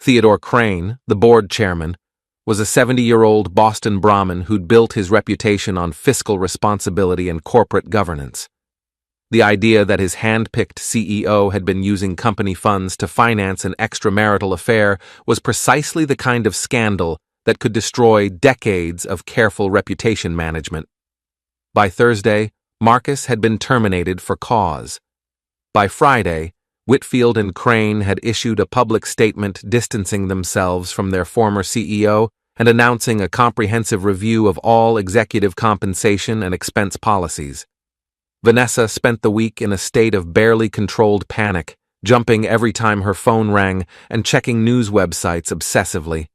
Theodore Crane, the board chairman, was a 70-year-old Boston Brahmin who'd built his reputation on fiscal responsibility and corporate governance. The idea that his hand-picked CEO had been using company funds to finance an extramarital affair was precisely the kind of scandal that could destroy decades of careful reputation management. By Thursday, Marcus had been terminated for cause. By Friday, Whitfield and Crane had issued a public statement distancing themselves from their former CEO and announcing a comprehensive review of all executive compensation and expense policies. Vanessa spent the week in a state of barely controlled panic, jumping every time her phone rang and checking news websites obsessively.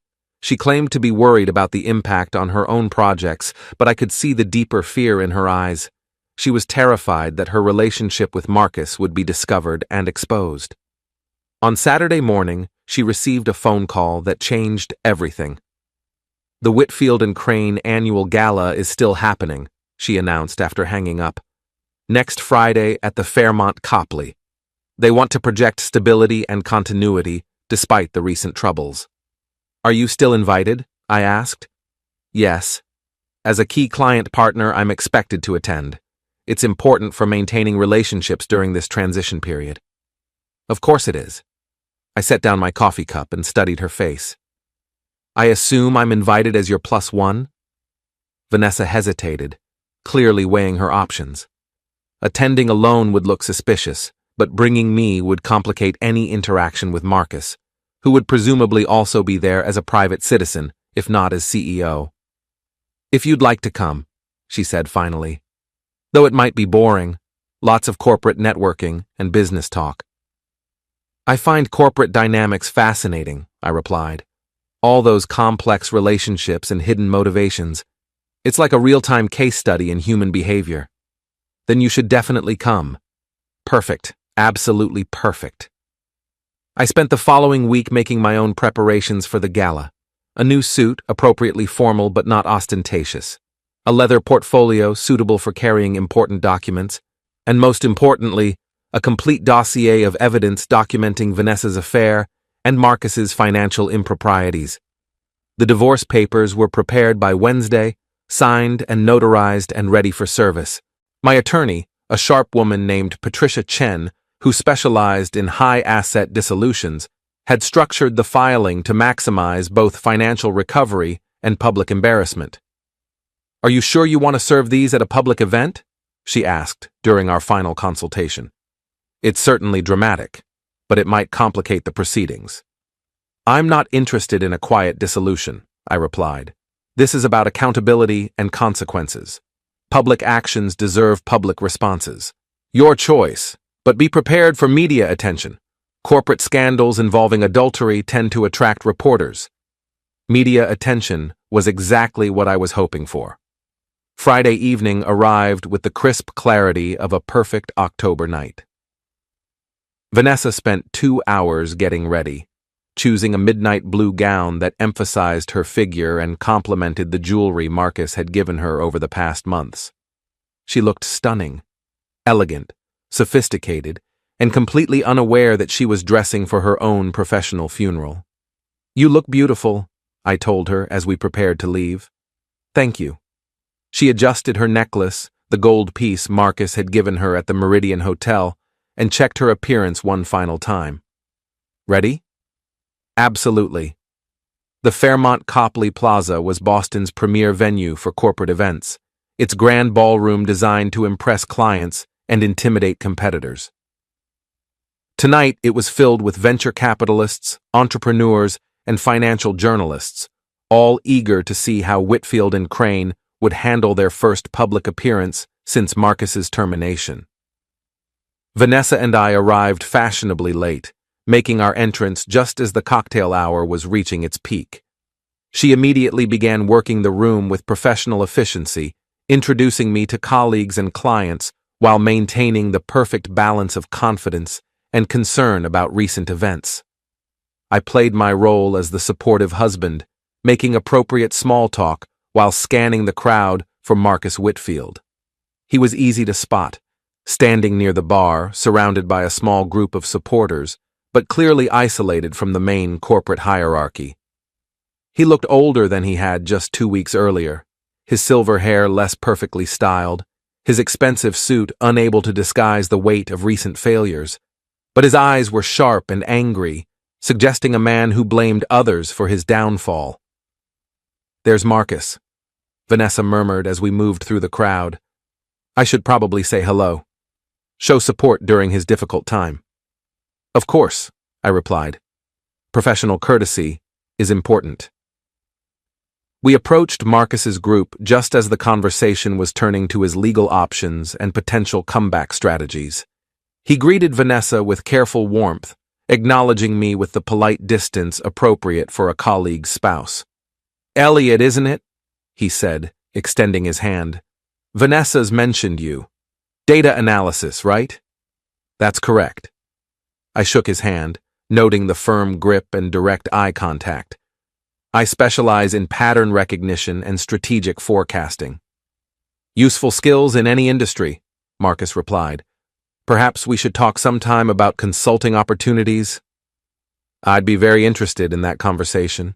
She claimed to be worried about the impact on her own projects, but I could see the deeper fear in her eyes. She was terrified that her relationship with Marcus would be discovered and exposed. On Saturday morning, she received a phone call that changed everything. "The Whitfield and Crane annual gala is still happening," she announced after hanging up. "Next Friday at the Fairmont Copley. They want to project stability and continuity despite the recent troubles." "Are you still invited?" I asked. "Yes. As a key client partner, I'm expected to attend. It's important for maintaining relationships during this transition period." "Of course it is." I set down my coffee cup and studied her face. "I assume I'm invited as your +1? Vanessa hesitated, clearly weighing her options. Attending alone would look suspicious, but bringing me would complicate any interaction with Marcus, who would presumably also be there as a private citizen, if not as CEO. "If you'd like to come," she said finally. "Though it might be boring, lots of corporate networking and business talk." "I find corporate dynamics fascinating," I replied. "All those complex relationships and hidden motivations. It's like a real-time case study in human behavior." "Then you should definitely come." "Perfect. Absolutely perfect." I spent the following week making my own preparations for the gala. A new suit, appropriately formal but not ostentatious. A leather portfolio suitable for carrying important documents. And most importantly, a complete dossier of evidence documenting Vanessa's affair and Marcus's financial improprieties. The divorce papers were prepared by Wednesday, signed and notarized and ready for service. My attorney, a sharp woman named Patricia Chen, who specialized in high-asset dissolutions, had structured the filing to maximize both financial recovery and public embarrassment. "Are you sure you want to serve these at a public event?" she asked during our final consultation. "It's certainly dramatic, but it might complicate the proceedings." "I'm not interested in a quiet dissolution," I replied. "This is about accountability and consequences. Public actions deserve public responses. Your choice, but be prepared for media attention. Corporate scandals involving adultery tend to attract reporters." Media attention was exactly what I was hoping for. Friday evening arrived with the crisp clarity of a perfect October night. Vanessa spent 2 hours getting ready, choosing a midnight blue gown that emphasized her figure and complemented the jewelry Marcus had given her over the past months. She looked stunning, elegant, sophisticated, and completely unaware that she was dressing for her own professional funeral. "You look beautiful," I told her as we prepared to leave. "Thank you," She adjusted her necklace, the gold piece Marcus had given her at the Meridian Hotel, and checked her appearance one final time. Ready? Absolutely. The Fairmont Copley Plaza was Boston's premier venue for corporate events, its grand ballroom designed to impress clients and intimidate competitors. Tonight, it was filled with venture capitalists, entrepreneurs, and financial journalists, all eager to see how Whitfield and Crane would handle their first public appearance since Marcus's termination. Vanessa and I arrived fashionably late, making our entrance just as the cocktail hour was reaching its peak. She immediately began working the room with professional efficiency, introducing me to colleagues and clients while maintaining the perfect balance of confidence and concern about recent events. I played my role as the supportive husband, making appropriate small talk while scanning the crowd for Marcus Whitfield. He was easy to spot, standing near the bar, surrounded by a small group of supporters, but clearly isolated from the main corporate hierarchy. He looked older than he had just 2 weeks earlier, his silver hair less perfectly styled, his expensive suit unable to disguise the weight of recent failures, but his eyes were sharp and angry, suggesting a man who blamed others for his downfall. "There's Marcus," Vanessa murmured as we moved through the crowd. "I should probably say hello. Show support during his difficult time." "Of course," I replied. "Professional courtesy is important." We approached Marcus's group just as the conversation was turning to his legal options and potential comeback strategies. He greeted Vanessa with careful warmth, acknowledging me with the polite distance appropriate for a colleague's spouse. "Elliot, isn't it?" he said, extending his hand. "Vanessa's mentioned you. Data analysis, right?" "That's correct." I shook his hand, noting the firm grip and direct eye contact. "I specialize in pattern recognition and strategic forecasting." "Useful skills in any industry," Marcus replied. "Perhaps we should talk sometime about consulting opportunities." I'd be very interested in that conversation.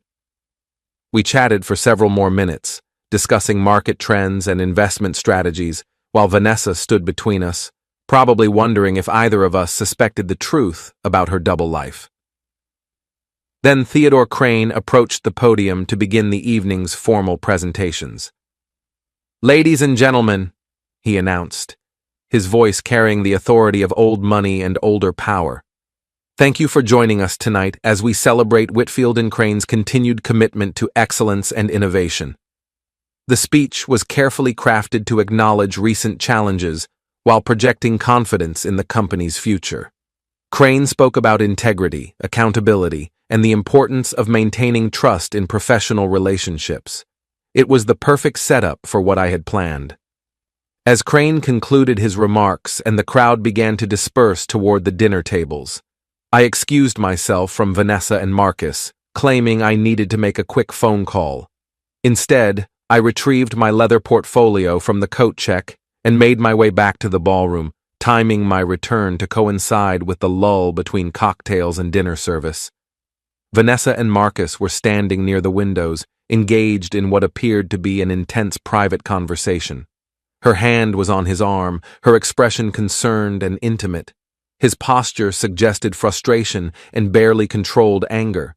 We chatted for several more minutes, discussing market trends and investment strategies, while Vanessa stood between us, probably wondering if either of us suspected the truth about her double life. Then Theodore Crane approached the podium to begin the evening's formal presentations. "Ladies and gentlemen," he announced, his voice carrying the authority of old money and older power. "Thank you for joining us tonight as we celebrate Whitfield and Crane's continued commitment to excellence and innovation." The speech was carefully crafted to acknowledge recent challenges while projecting confidence in the company's future. Crane spoke about integrity, accountability, and the importance of maintaining trust in professional relationships. It was the perfect setup for what I had planned. As Crane concluded his remarks and the crowd began to disperse toward the dinner tables, I excused myself from Vanessa and Marcus, claiming I needed to make a quick phone call. Instead, I retrieved my leather portfolio from the coat check and made my way back to the ballroom, timing my return to coincide with the lull between cocktails and dinner service. Vanessa and Marcus were standing near the windows, engaged in what appeared to be an intense private conversation. Her hand was on his arm, her expression concerned and intimate. His posture suggested frustration and barely controlled anger.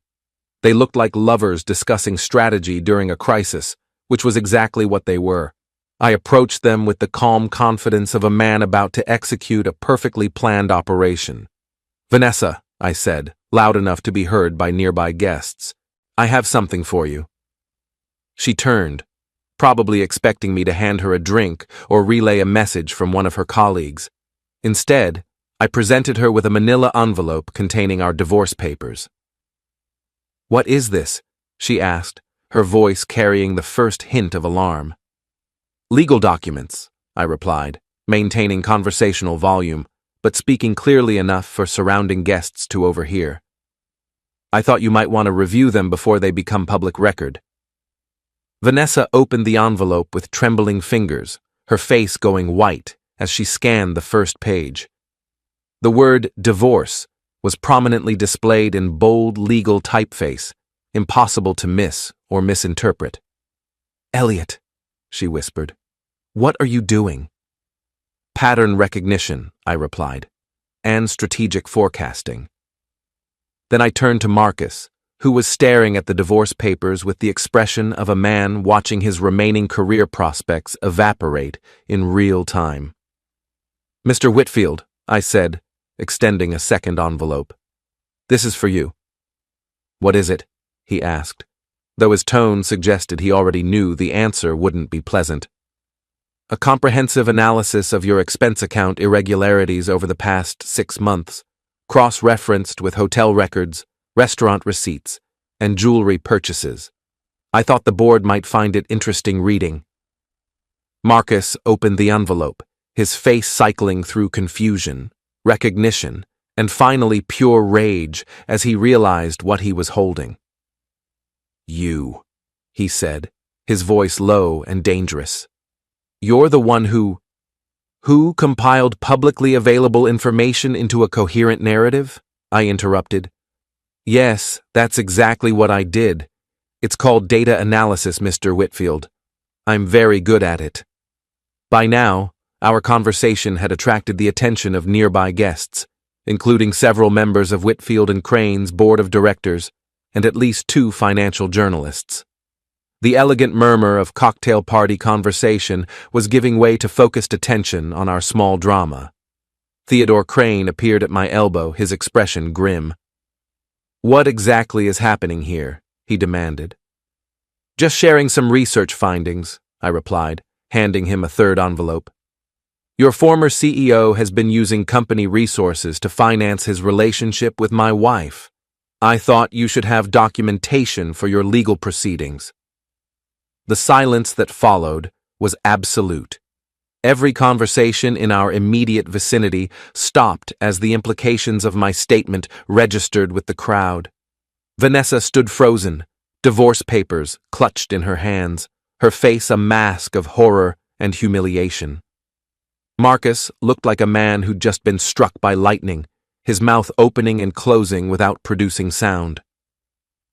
They looked like lovers discussing strategy during a crisis, which was exactly what they were. I approached them with the calm confidence of a man about to execute a perfectly planned operation. "Vanessa," I said, loud enough to be heard by nearby guests, "I have something for you." She turned, probably expecting me to hand her a drink or relay a message from one of her colleagues. Instead, I presented her with a manila envelope containing our divorce papers. "What is this?" she asked, her voice carrying the first hint of alarm. "Legal documents," I replied, maintaining conversational volume, but speaking clearly enough for surrounding guests to overhear. "I thought you might want to review them before they become public record." Vanessa opened the envelope with trembling fingers, her face going white as she scanned the first page. The word divorce was prominently displayed in bold legal typeface, impossible to miss or misinterpret. "Elliot," she whispered, What are you doing? Pattern recognition, I replied, and strategic forecasting. Then I turned to Marcus, who was staring at the divorce papers with the expression of a man watching his remaining career prospects evaporate in real time. Mr. Whitfield, I said, extending a second envelope. This is for you. What is it? He asked, though his tone suggested he already knew the answer wouldn't be pleasant. A comprehensive analysis of your expense account irregularities over the past 6 months, cross-referenced with hotel records, restaurant receipts, and jewelry purchases. I thought the board might find it interesting reading. Marcus opened the envelope, his face cycling through confusion, recognition, and finally pure rage as he realized what he was holding. You, he said, his voice low and dangerous. You're the one who compiled publicly available information into a coherent narrative? I interrupted. Yes, that's exactly what I did. It's called data analysis, Mr. Whitfield. I'm very good at it. By now, our conversation had attracted the attention of nearby guests, including several members of Whitfield and Crane's board of directors and at least 2 financial journalists. The elegant murmur of cocktail party conversation was giving way to focused attention on our small drama. Theodore Crane appeared at my elbow, his expression grim. What exactly is happening here? He demanded. Just sharing some research findings, I replied, handing him a third envelope. Your former CEO has been using company resources to finance his relationship with my wife. I thought you should have documentation for your legal proceedings. The silence that followed was absolute. Every conversation in our immediate vicinity stopped as the implications of my statement registered with the crowd. Vanessa stood frozen, divorce papers clutched in her hands, her face a mask of horror and humiliation. Marcus looked like a man who'd just been struck by lightning, his mouth opening and closing without producing sound.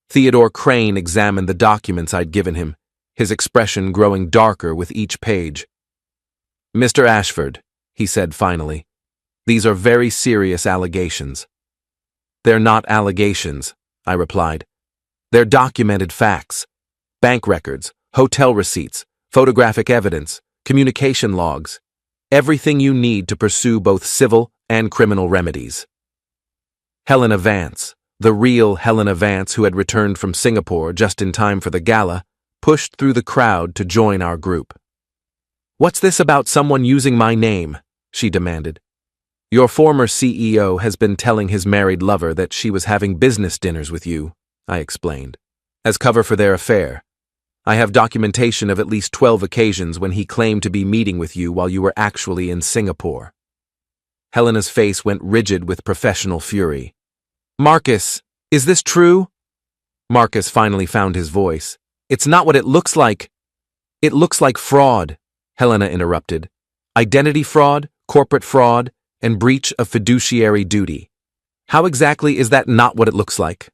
Theodore Crane examined the documents I'd given him, his expression growing darker with each page. Mr. Ashford, he said finally, these are very serious allegations. They're not allegations, I replied. They're documented facts. Bank records, hotel receipts, photographic evidence, communication logs. Everything you need to pursue both civil and criminal remedies. Helena Vance, the real Helena Vance who had returned from Singapore just in time for the gala, pushed through the crowd to join our group. What's this about someone using my name? She demanded. Your former CEO has been telling his married lover that she was having business dinners with you, I explained, as cover for their affair. I have documentation of at least 12 occasions when he claimed to be meeting with you while you were actually in Singapore. Helena's face went rigid with professional fury. Marcus, is this true? Marcus finally found his voice. It's not what it looks like. It looks like fraud, Helena interrupted. Identity fraud, corporate fraud, and breach of fiduciary duty. How exactly is that not what it looks like?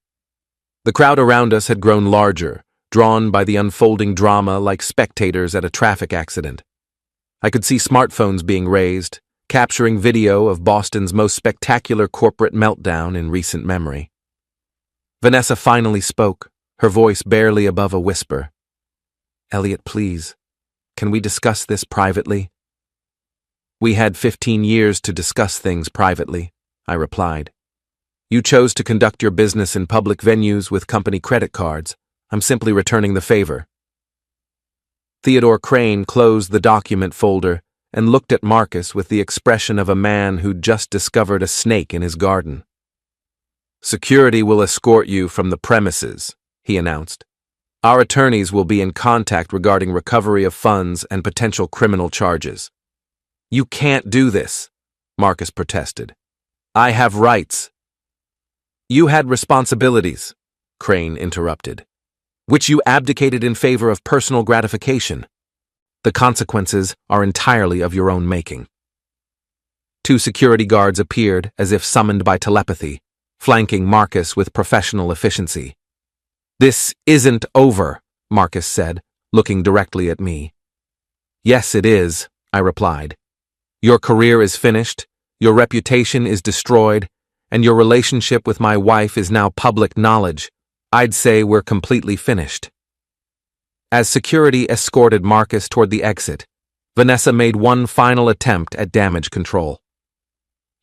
The crowd around us had grown larger, drawn by the unfolding drama like spectators at a traffic accident. I could see smartphones being raised, capturing video of Boston's most spectacular corporate meltdown in recent memory. Vanessa finally spoke, her voice barely above a whisper. Elliot, please, can we discuss this privately? We had 15 years to discuss things privately, I replied. You chose to conduct your business in public venues with company credit cards. I'm simply returning the favor. Theodore Crane closed the document folder and looked at Marcus with the expression of a man who'd just discovered a snake in his garden. Security will escort you from the premises, he announced. Our attorneys will be in contact regarding recovery of funds and potential criminal charges. You can't do this, Marcus protested. I have rights. You had responsibilities, Crane interrupted, which you abdicated in favor of personal gratification. The consequences are entirely of your own making. 2 security guards appeared as if summoned by telepathy, flanking Marcus with professional efficiency. This isn't over, Marcus said, looking directly at me. Yes, it is, I replied. Your career is finished, your reputation is destroyed, and your relationship with my wife is now public knowledge. I'd say we're completely finished. As security escorted Marcus toward the exit, Vanessa made one final attempt at damage control.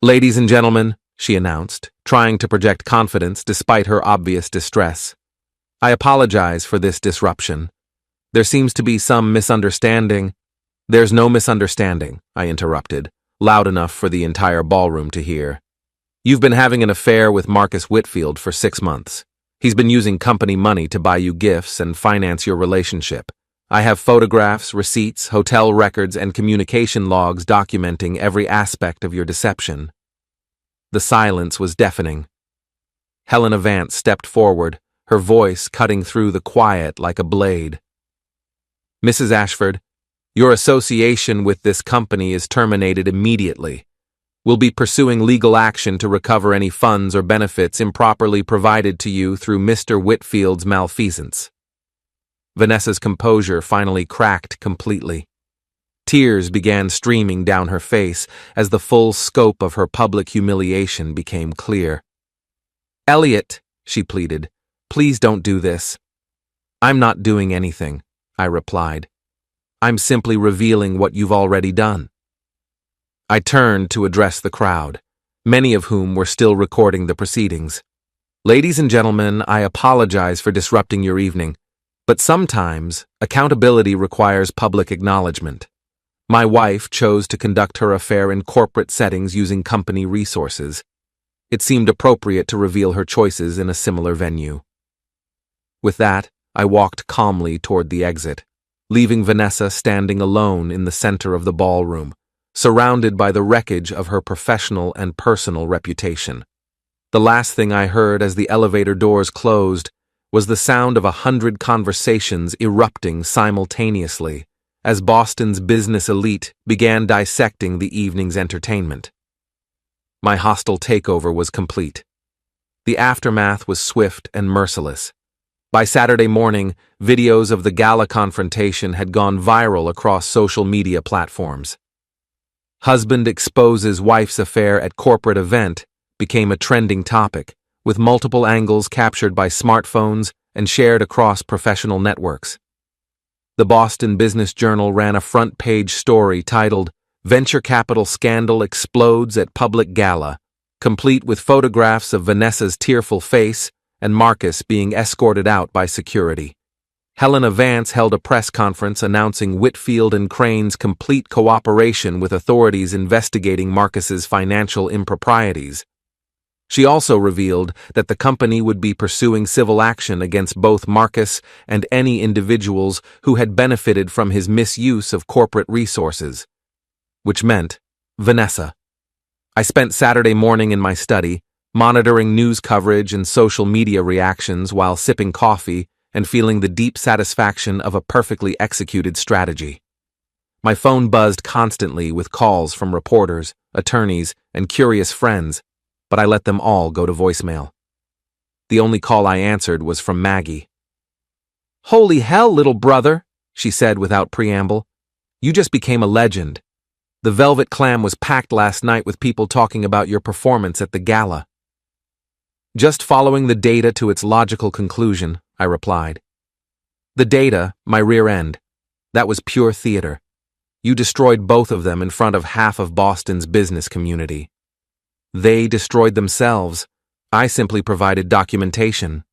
Ladies and gentlemen, she announced, trying to project confidence despite her obvious distress. I apologize for this disruption. There seems to be some misunderstanding. There's no misunderstanding, I interrupted, loud enough for the entire ballroom to hear. You've been having an affair with Marcus Whitfield for 6 months. He's been using company money to buy you gifts and finance your relationship. I have photographs, receipts, hotel records, and communication logs documenting every aspect of your deception. The silence was deafening. Helena Vance stepped forward, her voice cutting through the quiet like a blade. Mrs. Ashford, your association with this company is terminated immediately. We'll be pursuing legal action to recover any funds or benefits improperly provided to you through Mr. Whitfield's malfeasance. Vanessa's composure finally cracked completely. Tears began streaming down her face as the full scope of her public humiliation became clear. Elliot, she pleaded, please don't do this. I'm not doing anything, I replied. I'm simply revealing what you've already done. I turned to address the crowd, many of whom were still recording the proceedings. Ladies and gentlemen, I apologize for disrupting your evening, but sometimes accountability requires public acknowledgement. My wife chose to conduct her affair in corporate settings using company resources. It seemed appropriate to reveal her choices in a similar venue. With that, I walked calmly toward the exit, leaving Vanessa standing alone in the center of the ballroom, surrounded by the wreckage of her professional and personal reputation. The last thing I heard as the elevator doors closed was the sound of 100 conversations erupting simultaneously as Boston's business elite began dissecting the evening's entertainment. My hostile takeover was complete. The aftermath was swift and merciless. By Saturday morning, videos of the gala confrontation had gone viral across social media platforms. Husband exposes wife's affair at corporate event became a trending topic, with multiple angles captured by smartphones and shared across professional networks. The Boston Business Journal ran a front-page story titled, Venture Capital Scandal Explodes at Public Gala, complete with photographs of Vanessa's tearful face and Marcus being escorted out by security. Helena Vance held a press conference announcing Whitfield and Crane's complete cooperation with authorities investigating Marcus's financial improprieties. She also revealed that the company would be pursuing civil action against both Marcus and any individuals who had benefited from his misuse of corporate resources, which meant Vanessa. I spent Saturday morning in my study, monitoring news coverage and social media reactions while sipping coffee and feeling the deep satisfaction of a perfectly executed strategy. My phone buzzed constantly with calls from reporters, attorneys, and curious friends, but I let them all go to voicemail. The only call I answered was from Maggie. Holy hell, little brother, she said without preamble. You just became a legend. The Velvet Clam was packed last night with people talking about your performance at the gala. Just following the data to its logical conclusion, I replied. The data, my rear end. That was pure theater. You destroyed both of them in front of half of Boston's business community. They destroyed themselves. I simply provided documentation.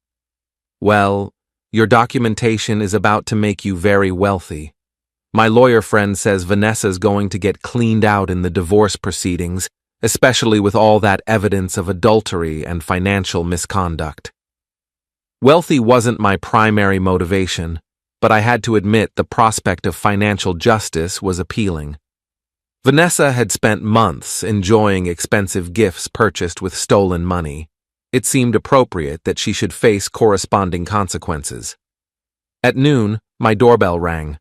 Well, your documentation is about to make you very wealthy. My lawyer friend says Vanessa's going to get cleaned out in the divorce proceedings, especially with all that evidence of adultery and financial misconduct. Wealthy wasn't my primary motivation, but I had to admit the prospect of financial justice was appealing. Vanessa had spent months enjoying expensive gifts purchased with stolen money. It seemed appropriate that she should face corresponding consequences. At noon, my doorbell rang.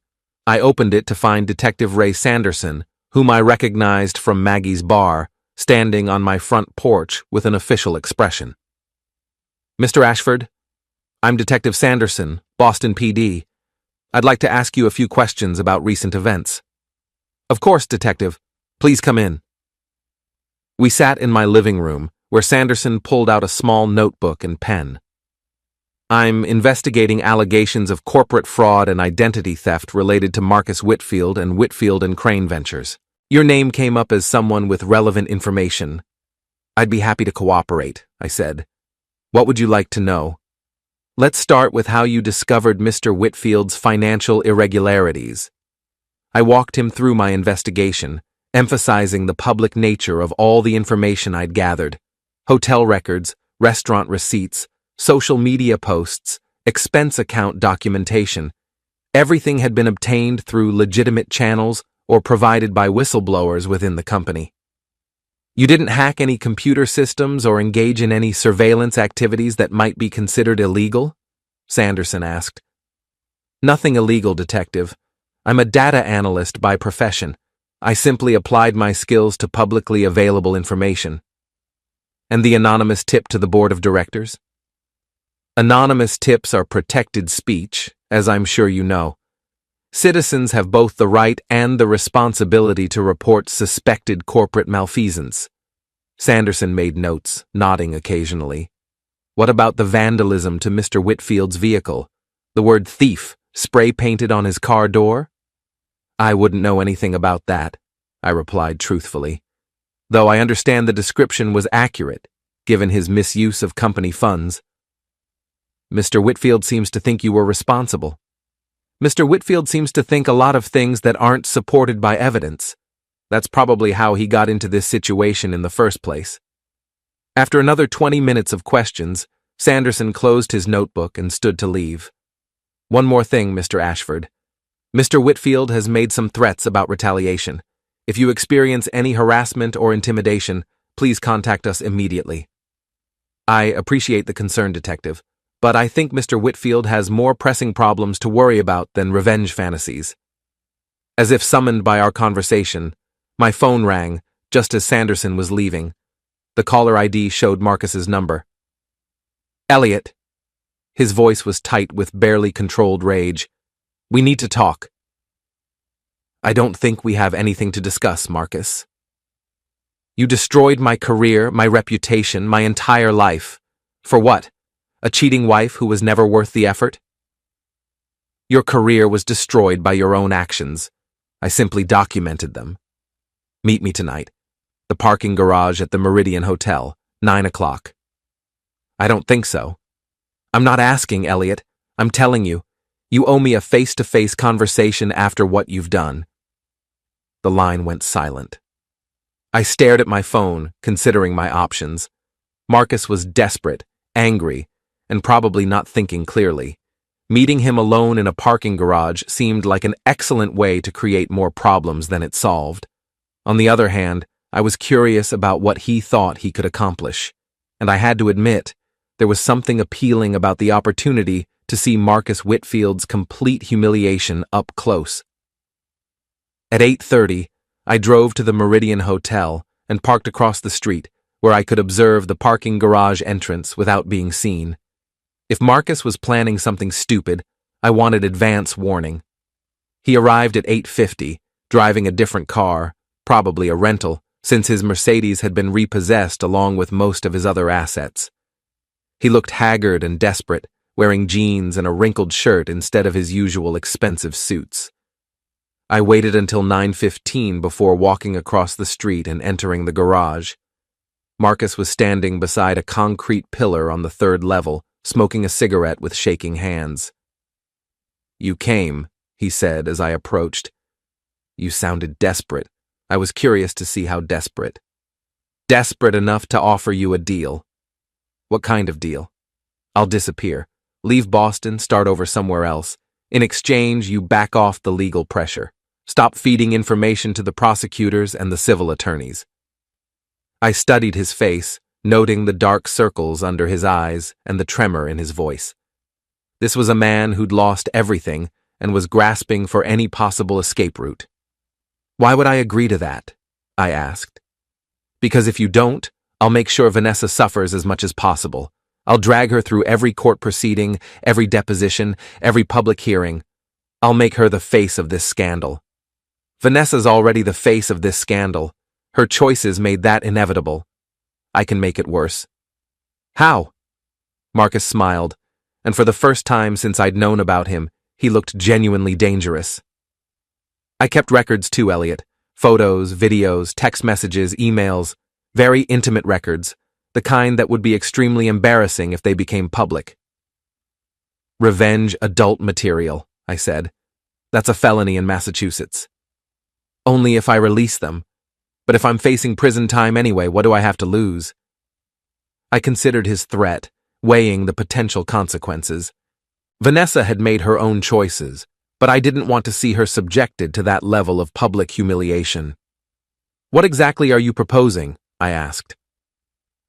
I opened it to find Detective Ray Sanderson, whom I recognized from Maggie's bar, standing on my front porch with an official expression. Mr. Ashford, I'm Detective Sanderson, Boston PD. I'd like to ask you a few questions about recent events. Of course, Detective. Please come in. We sat in my living room, where Sanderson pulled out a small notebook and pen. I'm investigating allegations of corporate fraud and identity theft related to Marcus Whitfield and Whitfield and Crane Ventures. Your name came up as someone with relevant information. I'd be happy to cooperate, I said. What would you like to know? Let's start with how you discovered Mr. Whitfield's financial irregularities. I walked him through my investigation, emphasizing the public nature of all the information I'd gathered. Hotel records, restaurant receipts, social media posts, expense account documentation. Everything had been obtained through legitimate channels or provided by whistleblowers within the company. You didn't hack any computer systems or engage in any surveillance activities that might be considered illegal? Sanderson asked. Nothing illegal, Detective. I'm a data analyst by profession. I simply applied my skills to publicly available information. And the anonymous tip to the board of directors? Anonymous tips are protected speech, as I'm sure you know. Citizens have both the right and the responsibility to report suspected corporate malfeasance. Sanderson made notes, nodding occasionally. What about the vandalism to Mr. Whitfield's vehicle? The word thief spray-painted on his car door? I wouldn't know anything about that, I replied truthfully. Though I understand the description was accurate, given his misuse of company funds. Mr. Whitfield seems to think you were responsible. Mr. Whitfield seems to think a lot of things that aren't supported by evidence. That's probably how he got into this situation in the first place. After another 20 minutes of questions, Sanderson closed his notebook and stood to leave. One more thing, Mr. Ashford. Mr. Whitfield has made some threats about retaliation. If you experience any harassment or intimidation, please contact us immediately. I appreciate the concern, Detective, but I think Mr. Whitfield has more pressing problems to worry about than revenge fantasies. As if summoned by our conversation, my phone rang just as Sanderson was leaving. The caller ID showed Marcus's number. Elliot. His voice was tight with barely controlled rage. We need to talk. I don't think we have anything to discuss, Marcus. You destroyed my career, my reputation, my entire life. For what? A cheating wife who was never worth the effort? Your career was destroyed by your own actions. I simply documented them. Meet me tonight. The parking garage at the Meridian Hotel, 9 o'clock. I don't think so. I'm not asking, Elliot. I'm telling you. You owe me a face-to-face conversation after what you've done. The line went silent. I stared at my phone, considering my options. Marcus was desperate, angry, and probably not thinking clearly. Meeting him alone in a parking garage seemed like an excellent way to create more problems than it solved. On the other hand, I was curious about what he thought he could accomplish, and I had to admit, there was something appealing about the opportunity to see Marcus Whitfield's complete humiliation up close. At 8:30, I drove to the Meridian Hotel and parked across the street, where I could observe the parking garage entrance without being seen. If Marcus was planning something stupid, I wanted advance warning. He arrived at 8:50, driving a different car, probably a rental, since his Mercedes had been repossessed along with most of his other assets. He looked haggard and desperate, wearing jeans and a wrinkled shirt instead of his usual expensive suits. I waited until 9:15 before walking across the street and entering the garage. Marcus was standing beside a concrete pillar on the 3rd level, smoking a cigarette with shaking hands. You came, he said as I approached. You sounded desperate. I was curious to see how desperate. Desperate enough to offer you a deal. What kind of deal? I'll disappear. Leave Boston, start over somewhere else. In exchange, you back off the legal pressure. Stop feeding information to the prosecutors and the civil attorneys. I studied his face, noting the dark circles under his eyes and the tremor in his voice. This was a man who'd lost everything and was grasping for any possible escape route. Why would I agree to that? I asked. Because if you don't, I'll make sure Vanessa suffers as much as possible. I'll drag her through every court proceeding, every deposition, every public hearing. I'll make her the face of this scandal. Vanessa's already the face of this scandal. Her choices made that inevitable. I can make it worse. How? Marcus smiled, and for the first time since I'd known about him, he looked genuinely dangerous. I kept records too, Elliot. Photos, videos, text messages, emails, very intimate records, the kind that would be extremely embarrassing if they became public. Revenge adult material, I said. That's a felony in Massachusetts. Only if I release them. But if I'm facing prison time anyway, what do I have to lose? I considered his threat, weighing the potential consequences. Vanessa had made her own choices, but I didn't want to see her subjected to that level of public humiliation. What exactly are you proposing? I asked.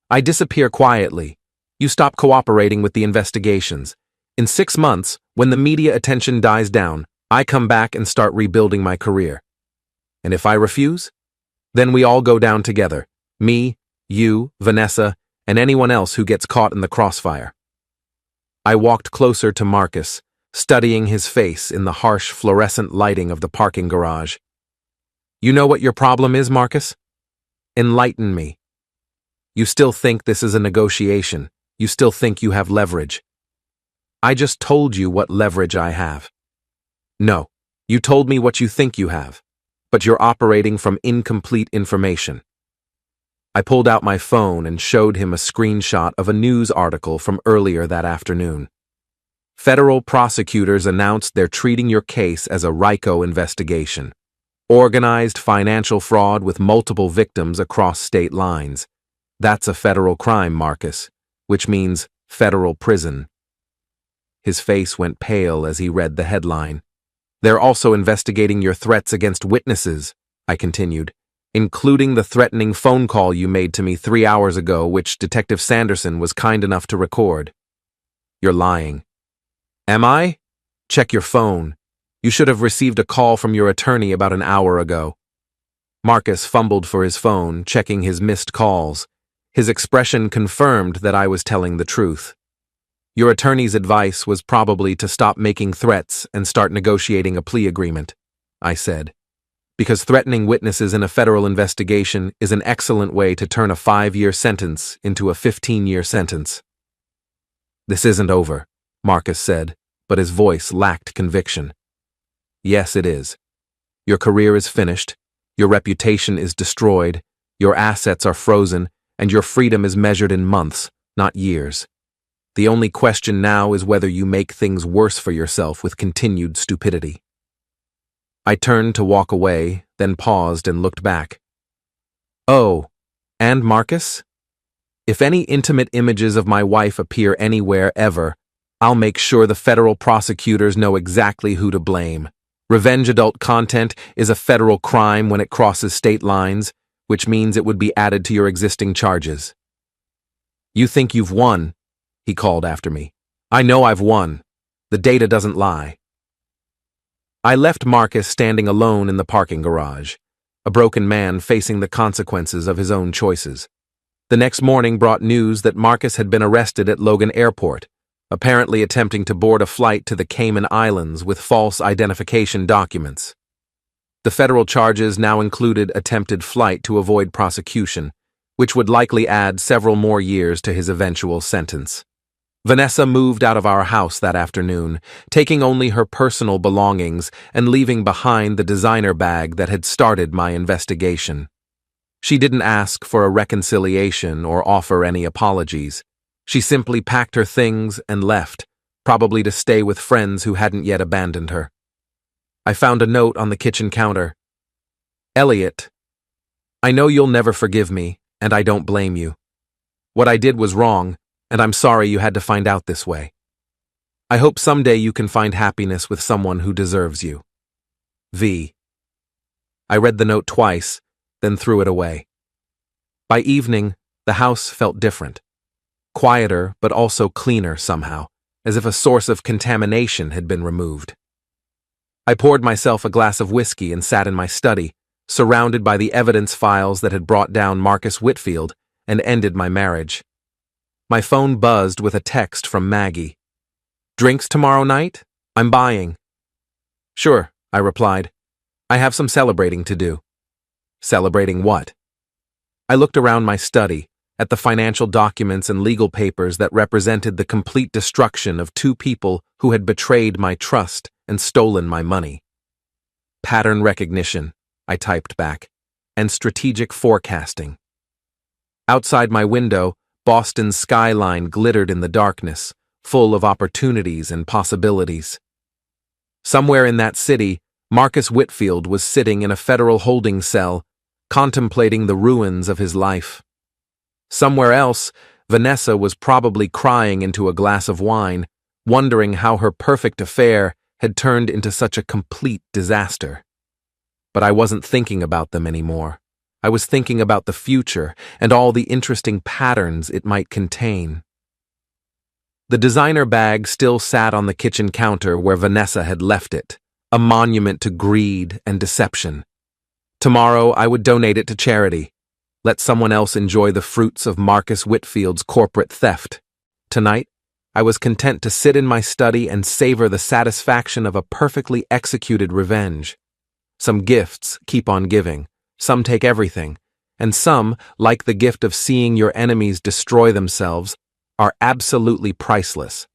I disappear quietly. You stop cooperating with the investigations. In 6 months, when the media attention dies down, I come back and start rebuilding my career. And if I refuse? Then we all go down together. Me, you, Vanessa, and anyone else who gets caught in the crossfire. I walked closer to Marcus, studying his face in the harsh fluorescent lighting of the parking garage. You know what your problem is, Marcus? Enlighten me. You still think this is a negotiation. You still think you have leverage. I just told you what leverage I have. No, you told me what you think you have, but you're operating from incomplete information. I pulled out my phone and showed him a screenshot of a news article from earlier that afternoon. Federal prosecutors announced they're treating your case as a RICO investigation. Organized financial fraud with multiple victims across state lines. That's a federal crime, Marcus, which means federal prison. His face went pale as he read the headline. They're also investigating your threats against witnesses, I continued, including the threatening phone call you made to me 3 hours ago, which Detective Sanderson was kind enough to record. You're lying. Am I? Check your phone. You should have received a call from your attorney about an hour ago. Marcus fumbled for his phone, checking his missed calls. His expression confirmed that I was telling the truth. Your attorney's advice was probably to stop making threats and start negotiating a plea agreement, I said, because threatening witnesses in a federal investigation is an excellent way to turn a 5-year sentence into a 15-year sentence. This isn't over, Marcus said, but his voice lacked conviction. Yes, it is. Your career is finished, your reputation is destroyed, your assets are frozen, and your freedom is measured in months, not years. The only question now is whether you make things worse for yourself with continued stupidity. I turned to walk away, then paused and looked back. Oh, and Marcus? If any intimate images of my wife appear anywhere ever, I'll make sure the federal prosecutors know exactly who to blame. Revenge adult content is a federal crime when it crosses state lines, which means it would be added to your existing charges. You think you've won? He called after me. I know I've won. The data doesn't lie. I left Marcus standing alone in the parking garage, a broken man facing the consequences of his own choices. The next morning brought news that Marcus had been arrested at Logan Airport, apparently attempting to board a flight to the Cayman Islands with false identification documents. The federal charges now included attempted flight to avoid prosecution, which would likely add several more years to his eventual sentence. Vanessa moved out of our house that afternoon, taking only her personal belongings and leaving behind the designer bag that had started my investigation. She didn't ask for a reconciliation or offer any apologies. She simply packed her things and left, probably to stay with friends who hadn't yet abandoned her. I found a note on the kitchen counter. Elliot, I know you'll never forgive me, and I don't blame you. What I did was wrong, and I'm sorry you had to find out this way. I hope someday you can find happiness with someone who deserves you. V. I read the note twice, then threw it away. By evening, the house felt different. Quieter, but also cleaner somehow, as if a source of contamination had been removed. I poured myself a glass of whiskey and sat in my study, surrounded by the evidence files that had brought down Marcus Whitfield and ended my marriage. My phone buzzed with a text from Maggie. Drinks tomorrow night? I'm buying. Sure, I replied. I have some celebrating to do. Celebrating what? I looked around my study, at the financial documents and legal papers that represented the complete destruction of two people who had betrayed my trust and stolen my money. Pattern recognition, I typed back, and strategic forecasting. Outside my window, Boston's skyline glittered in the darkness, full of opportunities and possibilities. Somewhere in that city, Marcus Whitfield was sitting in a federal holding cell, contemplating the ruins of his life. Somewhere else, Vanessa was probably crying into a glass of wine, wondering how her perfect affair had turned into such a complete disaster. But I wasn't thinking about them anymore. I was thinking about the future and all the interesting patterns it might contain. The designer bag still sat on the kitchen counter where Vanessa had left it, a monument to greed and deception. Tomorrow I would donate it to charity. Let someone else enjoy the fruits of Marcus Whitfield's corporate theft. Tonight, I was content to sit in my study and savor the satisfaction of a perfectly executed revenge. Some gifts keep on giving, some take everything, and some, like the gift of seeing your enemies destroy themselves, are absolutely priceless.